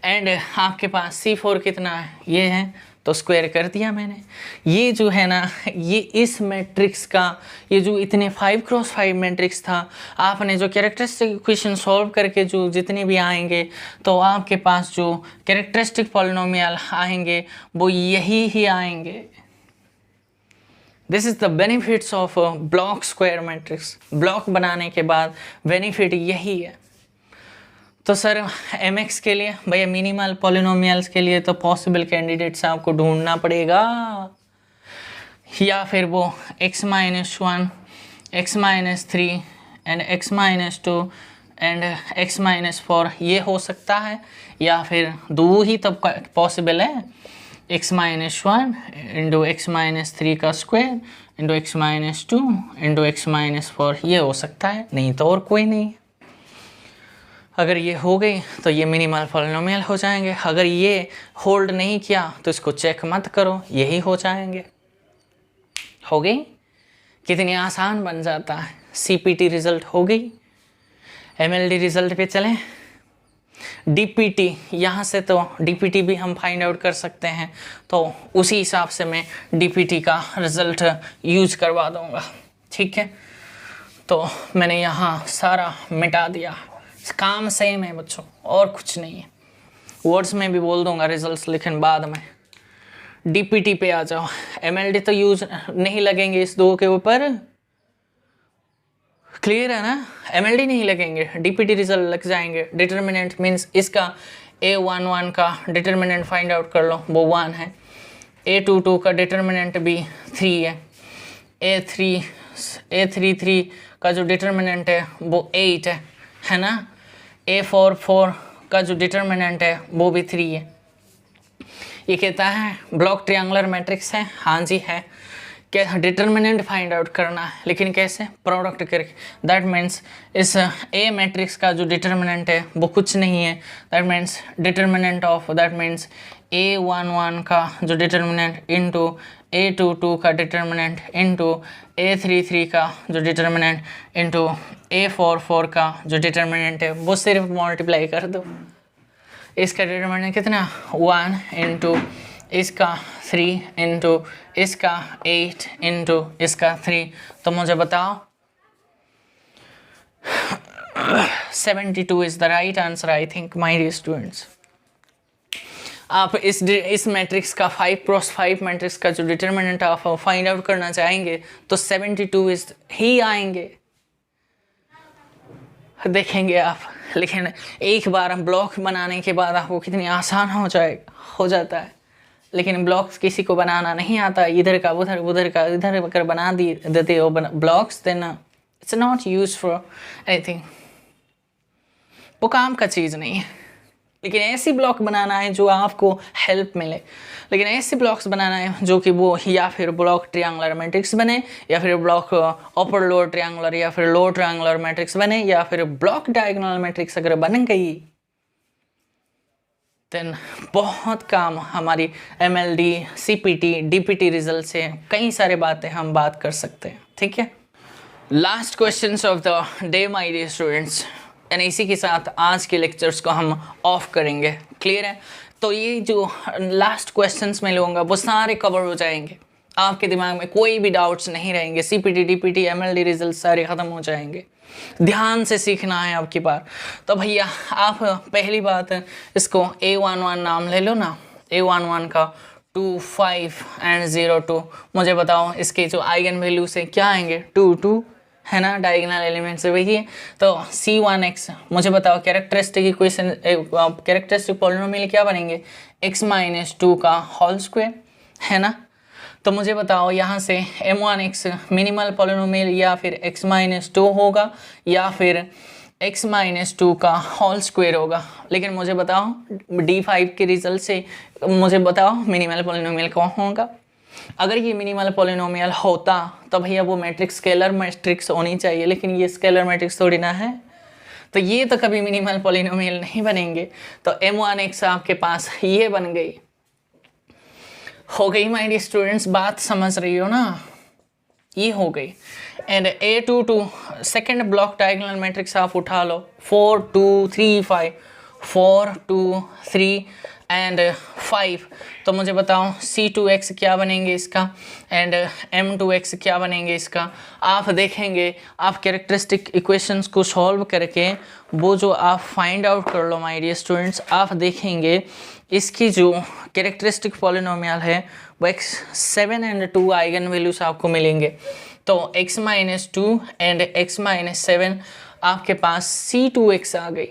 एंड आपके पास C4 कितना है, ये है, तो स्क्वायर कर दिया मैंने। ये जो है ना, ये इस मैट्रिक्स का, ये जो इतने 5x5 मैट्रिक्स था, आपने जो कैरेक्टरिस्टिक इक्वेशन सॉल्व करके जो जितने भी आएंगे तो आपके पास जो कैरेक्टरिस्टिक पॉलिनोमियल आएंगे वो यही ही आएंगे। This is the benefits of block square matrix. Block बनाने के बाद बेनिफिट यही है। तो सर mx के लिए भैया मिनिमल पॉलिनोमियल्स के लिए तो पॉसिबल कैंडिडेट्स आपको ढूंढना पड़ेगा, या फिर वो x minus 1, x minus 3 and x minus 2 and x minus 4 ये हो सकता है, या फिर दो ही तब पॉसिबल है, x minus 1 into x minus 3 का square into x minus 2 into x minus 4 ये हो सकता है, नहीं तो और कोई नहीं। अगर ये हो गई तो ये मिनिमल पॉलिनोमियल हो जाएंगे। अगर ये होल्ड नहीं किया तो इसको चेक मत करो, यही हो जाएंगे। हो गई, कितनी आसान बन जाता है। CPT रिजल्ट हो गई। MLD रिजल्ट पे चलें। DPT, यहाँ से तो DPT भी हम फाइंड आउट कर सकते हैं, तो उसी हिसाब से मैं DPT का रिजल्ट यूज करवा दूँगा। ठीक है, तो मैंने यहाँ सारा मिटा दिया। काम सेम है बच्चों, और कुछ नहीं है। वर्ड्स में भी बोल दूंगा रिजल्ट्स, लेकिन बाद में। DPT पे आ जाओ। MLD तो यूज नहीं लगेंगे इस दो के ऊपर, क्लियर है ना। MLD नहीं लगेंगे, DPT रिजल्ट लग जाएंगे। डिटर्मिनेंट मीन्स इसका A11 का डिटर्मिनेंट फाइंड आउट कर लो, वो 1 है। A22 का डिटर्मिनेंट भी 3 है। A33 का जो डिटर्मिनेंट है वो 8 है ना। A44 का जो डिटर्मिनेंट है वो भी 3 है। ये कहता है ब्लॉक ट्रायंगुलर मैट्रिक्स है, हाँ जी है। क्या डिटर्मिनेंट फाइंड आउट करना है, लेकिन कैसे, प्रोडक्ट करके। दैट मीन्स इस A मैट्रिक्स का जो डिटर्मिनेंट है वो कुछ नहीं है। That means determinant of, that means A11 का जो डिटर्मिनेंट इंटू A22 का डिटर्मिनेंट इंटू A33 का जो डिटर्मिनेंट इंटू A44 का जो डिटर्मिनेंट है वो सिर्फ मल्टीप्लाई कर दो। इसका डिटर्मिनेंट कितना, 1 इंटू इसका 3 इंटू इसका 8 इंटू इसका 3, तो मुझे बताओ 72 is the right answer I think my dear students. आप इस मैट्रिक्स का 5x5 मैट्रिक्स का जो डिटर्मिनेंट आप फाइंड आउट करना चाहेंगे तो 72 इस ही आएंगे, देखेंगे आप। लेकिन एक बार हम ब्लॉक बनाने के बाद आपको कितनी आसान हो जाता है। लेकिन ब्लॉक्स किसी को बनाना नहीं आता, इधर का उधर, उधर का इधर अगर बना देते हो blocks, then it's not use for anything, वो काम का चीज़ नहीं है। लेकिन ऐसी ब्लॉक बनाना है जो आपको हेल्प मिले। लेकिन ऐसे ब्लॉक्स बनाना है जो कि वो या फिर ब्लॉक ट्रायंगुलर मैट्रिक्स बने, या फिर ब्लॉक अपर लोअर ट्रायंगुलर, या फिर लोअर ट्रायंगुलर मैट्रिक्स बने, या फिर ब्लॉक डायगोनल मैट्रिक्स अगर बन गई देन बहुत काम हमारी MLD, CPT, DPT रिजल्ट से कई सारे बातें हम बात कर सकते हैं। ठीक है, last questions of the day my dear students, and इसी के साथ आज के लेक्चर्स को हम ऑफ करेंगे। क्लियर है, तो ये जो लास्ट क्वेश्चंस मैं लूँगा वो सारे कवर हो जाएंगे, आपके दिमाग में कोई भी डाउट्स नहीं रहेंगे। CPT, DPT, MLD रिजल्ट सारे ख़त्म हो जाएंगे। ध्यान से सीखना है आपकी बार। तो भैया आप पहली बात इसको A11 नाम ले लो ना। A11 का 2 5 एंड 0 2। मुझे बताओ इसके जो आइगन वैल्यूज है क्या आएंगे, 2 2 है ना, डायगोनल एलिमेंट से वही है। तो C1x मुझे बताओ कैरेक्टरिस्टिक इक्वेशन, कैरेक्टरिस्टिक पॉलिनोमियल क्या बनेंगे, x माइनस 2 का होल स्क्वायर, है ना। तो मुझे बताओ यहाँ से M1x मिनिमल पॉलिनोमियल या फिर x माइनस 2 होगा या फिर x माइनस 2 का होल स्क्वायर होगा। लेकिन मुझे बताओ D5 के रिजल्ट से मुझे बताओ मिनिमल पॉलिनोमियल कौन होगा। अगर ये मिनिमल पॉलिनोमियल होता तो भैया वो मैट्रिक्स स्केलर मैट्रिक्स होनी चाहिए, लेकिन ये स्केलर मैट्रिक्स थोड़ी ना है, तो ये तो कभी मिनिमल पॉलिनोमियल नहीं बनेंगे। तो M1x आपके पास ये बन गई। हो गई माय डियर स्टूडेंट्स, बात समझ रही हो ना, ये हो गई। And A22 second block diagonal matrix आप उठा लो, 4 2 3 5, 4 2 3 एंड 5। तो मुझे बताओ C2x क्या बनेंगे इसका एंड M2x क्या बनेंगे इसका। आप देखेंगे, आप कैरेक्टरिस्टिक इक्वेशंस को सॉल्व करके वो जो आप फाइंड आउट कर लो माय डियर स्टूडेंट्स, आप देखेंगे इसकी जो कैरेक्टरिस्टिक पॉलिनोमियल है वो x7 एंड 2 आइगन वैल्यूज आपको मिलेंगे। तो x minus 2 and x minus 7 आपके पास C2x आ गई।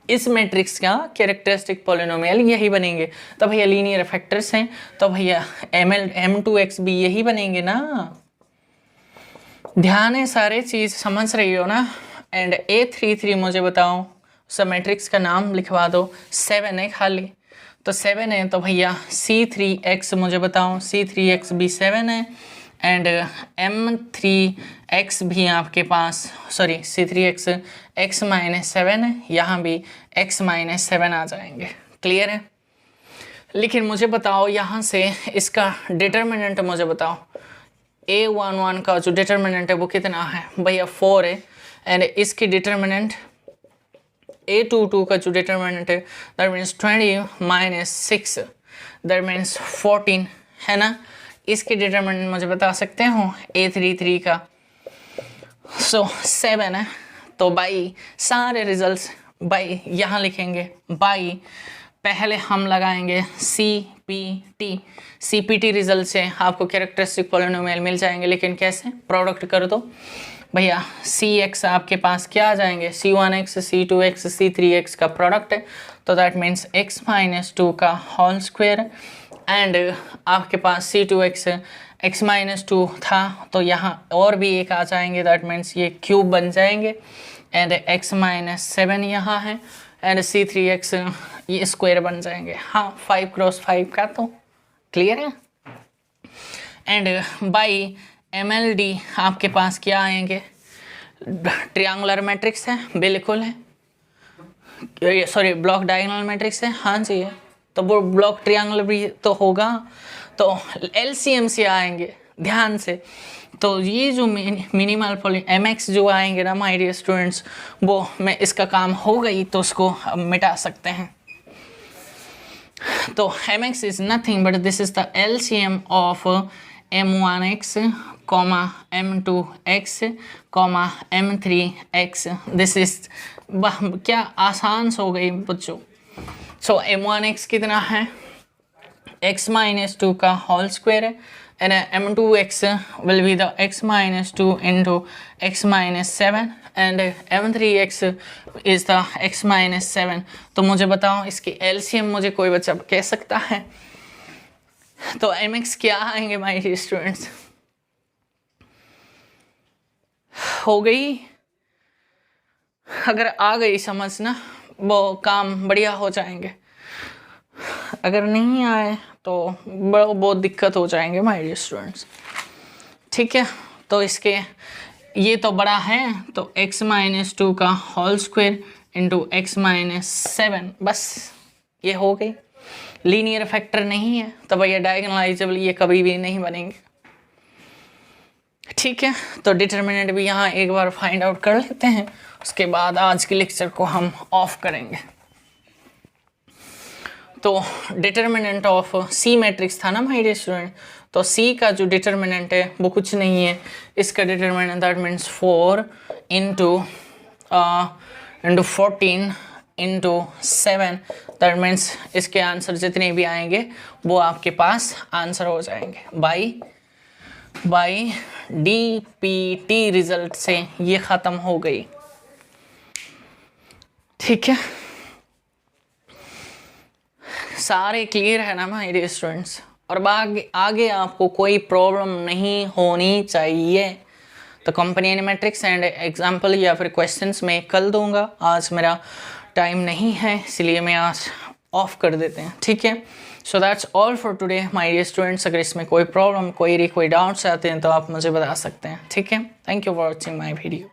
इस मैट्रिक्स का कैरेक्टरिस्टिक पॉलिनोमियल यही बनेंगे। तो भैया लीनियर फैक्टर्स हैं, तो भैया M2x भी यही बनेंगे ना। ध्यान है, सारे चीज़ समझ रही हो ना। एंड A33 मुझे बताओ, सब मैट्रिक्स का नाम लिखवा दो, 7 है खाली, तो 7 है। तो भैया C3x मुझे बताओ, C3x भी 7 है एंड M3x भी आपके पास, सॉरी C3x x माइनस 7 है, यहाँ भी x माइनस 7 आ जाएंगे। क्लियर है। लेकिन मुझे बताओ यहाँ से इसका डिटर्मिनेंट मुझे बताओ, A11 का जो डिटर्मिनेंट है वो कितना है भैया, 4 है। एंड इसकी डिटर्मिनेंट A22 का जो डिटर्मिनेंट है that means 20 minus 6 that means 14, है ना। इसके डिटर्मिनेंट मुझे बता सकते हो A33 का, सो 7 है। तो बाई सारे रिजल्ट्स बाई यहाँ लिखेंगे, बाई पहले हम लगाएंगे CPT रिजल्ट से आपको कैरेक्टरिस्टिक पॉलिनोमियल मिल जाएंगे। लेकिन कैसे, प्रोडक्ट कर दो भैया, CX आपके पास क्या आ जाएंगे, C1x C2x C3x का प्रोडक्ट है, तो दैट मीन्स x माइनस 2 का होल स्क्वायर। एंड आपके पास C2x x माइनस 2 था, तो यहाँ और भी एक आ जाएंगे, दैट मीन्स ये क्यूब बन जाएंगे। एंड x माइनस 7 यहाँ है एंड C3x ये स्क्वायर बन जाएंगे। हाँ, 5 क्रॉस 5 का, तो क्लियर है। एंड बाई MLD आपके पास क्या आएंगे, ट्रायंगुलर मैट्रिक्स है, बिल्कुल है, सॉरी ब्लॉक डायगोनल मैट्रिक्स है, हाँ जी है, तो वो ब्लॉक ट्रायंगुलर भी तो होगा, तो LCM से आएंगे ध्यान से। तो ये जो मिनिमल MX जो आएंगे ना माय डियर स्टूडेंट्स, वो मैं इसका काम हो गई तो उसको अब मिटा सकते हैं। तो MX is nothing but this is the LCM of M1x, M2x, M3x। This is क्या आसान हो गई बच्चों। सो M1x कितना है, x माइनस 2 का होल स्क्वायर है and M2x will be the x minus 2 into x minus 7 and M3x is the x minus 7। तो मुझे बताओ इसकी LCM मुझे कोई बच्चा कह सकता है। तो MX क्या आएंगे माय डियर स्टूडेंट्स, हो गई। अगर आ गई समझ ना, वो काम बढ़िया हो जाएंगे। अगर नहीं आए तो बहुत दिक्कत हो जाएंगे माय डियर स्टूडेंट्स। ठीक है, तो इसके ये तो बड़ा है, तो x माइनस 2 का whole square into x minus 7, बस ये हो गई। लीनियर फैक्टर नहीं है तो भैया डायगोनलाइजेबल ये कभी भी नहीं बनेंगे। ठीक है, तो डिटर्मिनेंट भी यहाँ एक बार फाइंड आउट कर लेते हैं, उसके बाद आज के लेक्चर को हम ऑफ करेंगे। तो डिटर्मिनेंट ऑफ C मैट्रिक्स था ना माय डियर स्टूडेंट, तो C का जो डिटर्मिनेंट है वो कुछ नहीं है, इसका determinant that means 4 into 14 into 7, that means इसके आंसर जितने भी आएंगे वो आपके पास आंसर हो जाएंगे। बाई DPT रिजल्ट से ये ख़त्म हो गई, ठीक है। सारे क्लियर है ना माय डियर स्टूडेंट्स? और आगे आपको कोई प्रॉब्लम नहीं होनी चाहिए। तो कंपेनियन मैट्रिक्स एंड एग्जाम्पल या फिर क्वेश्चंस में कल दूंगा, आज मेरा टाइम नहीं है इसलिए मैं आज ऑफ कर देते हैं, ठीक है। So that's all for today my dear students. अगर इसमें कोई प्रॉब्लम कोई डाउट्स आते हैं तो आप मुझे बता सकते हैं, ठीक है। Thank you for watching my video.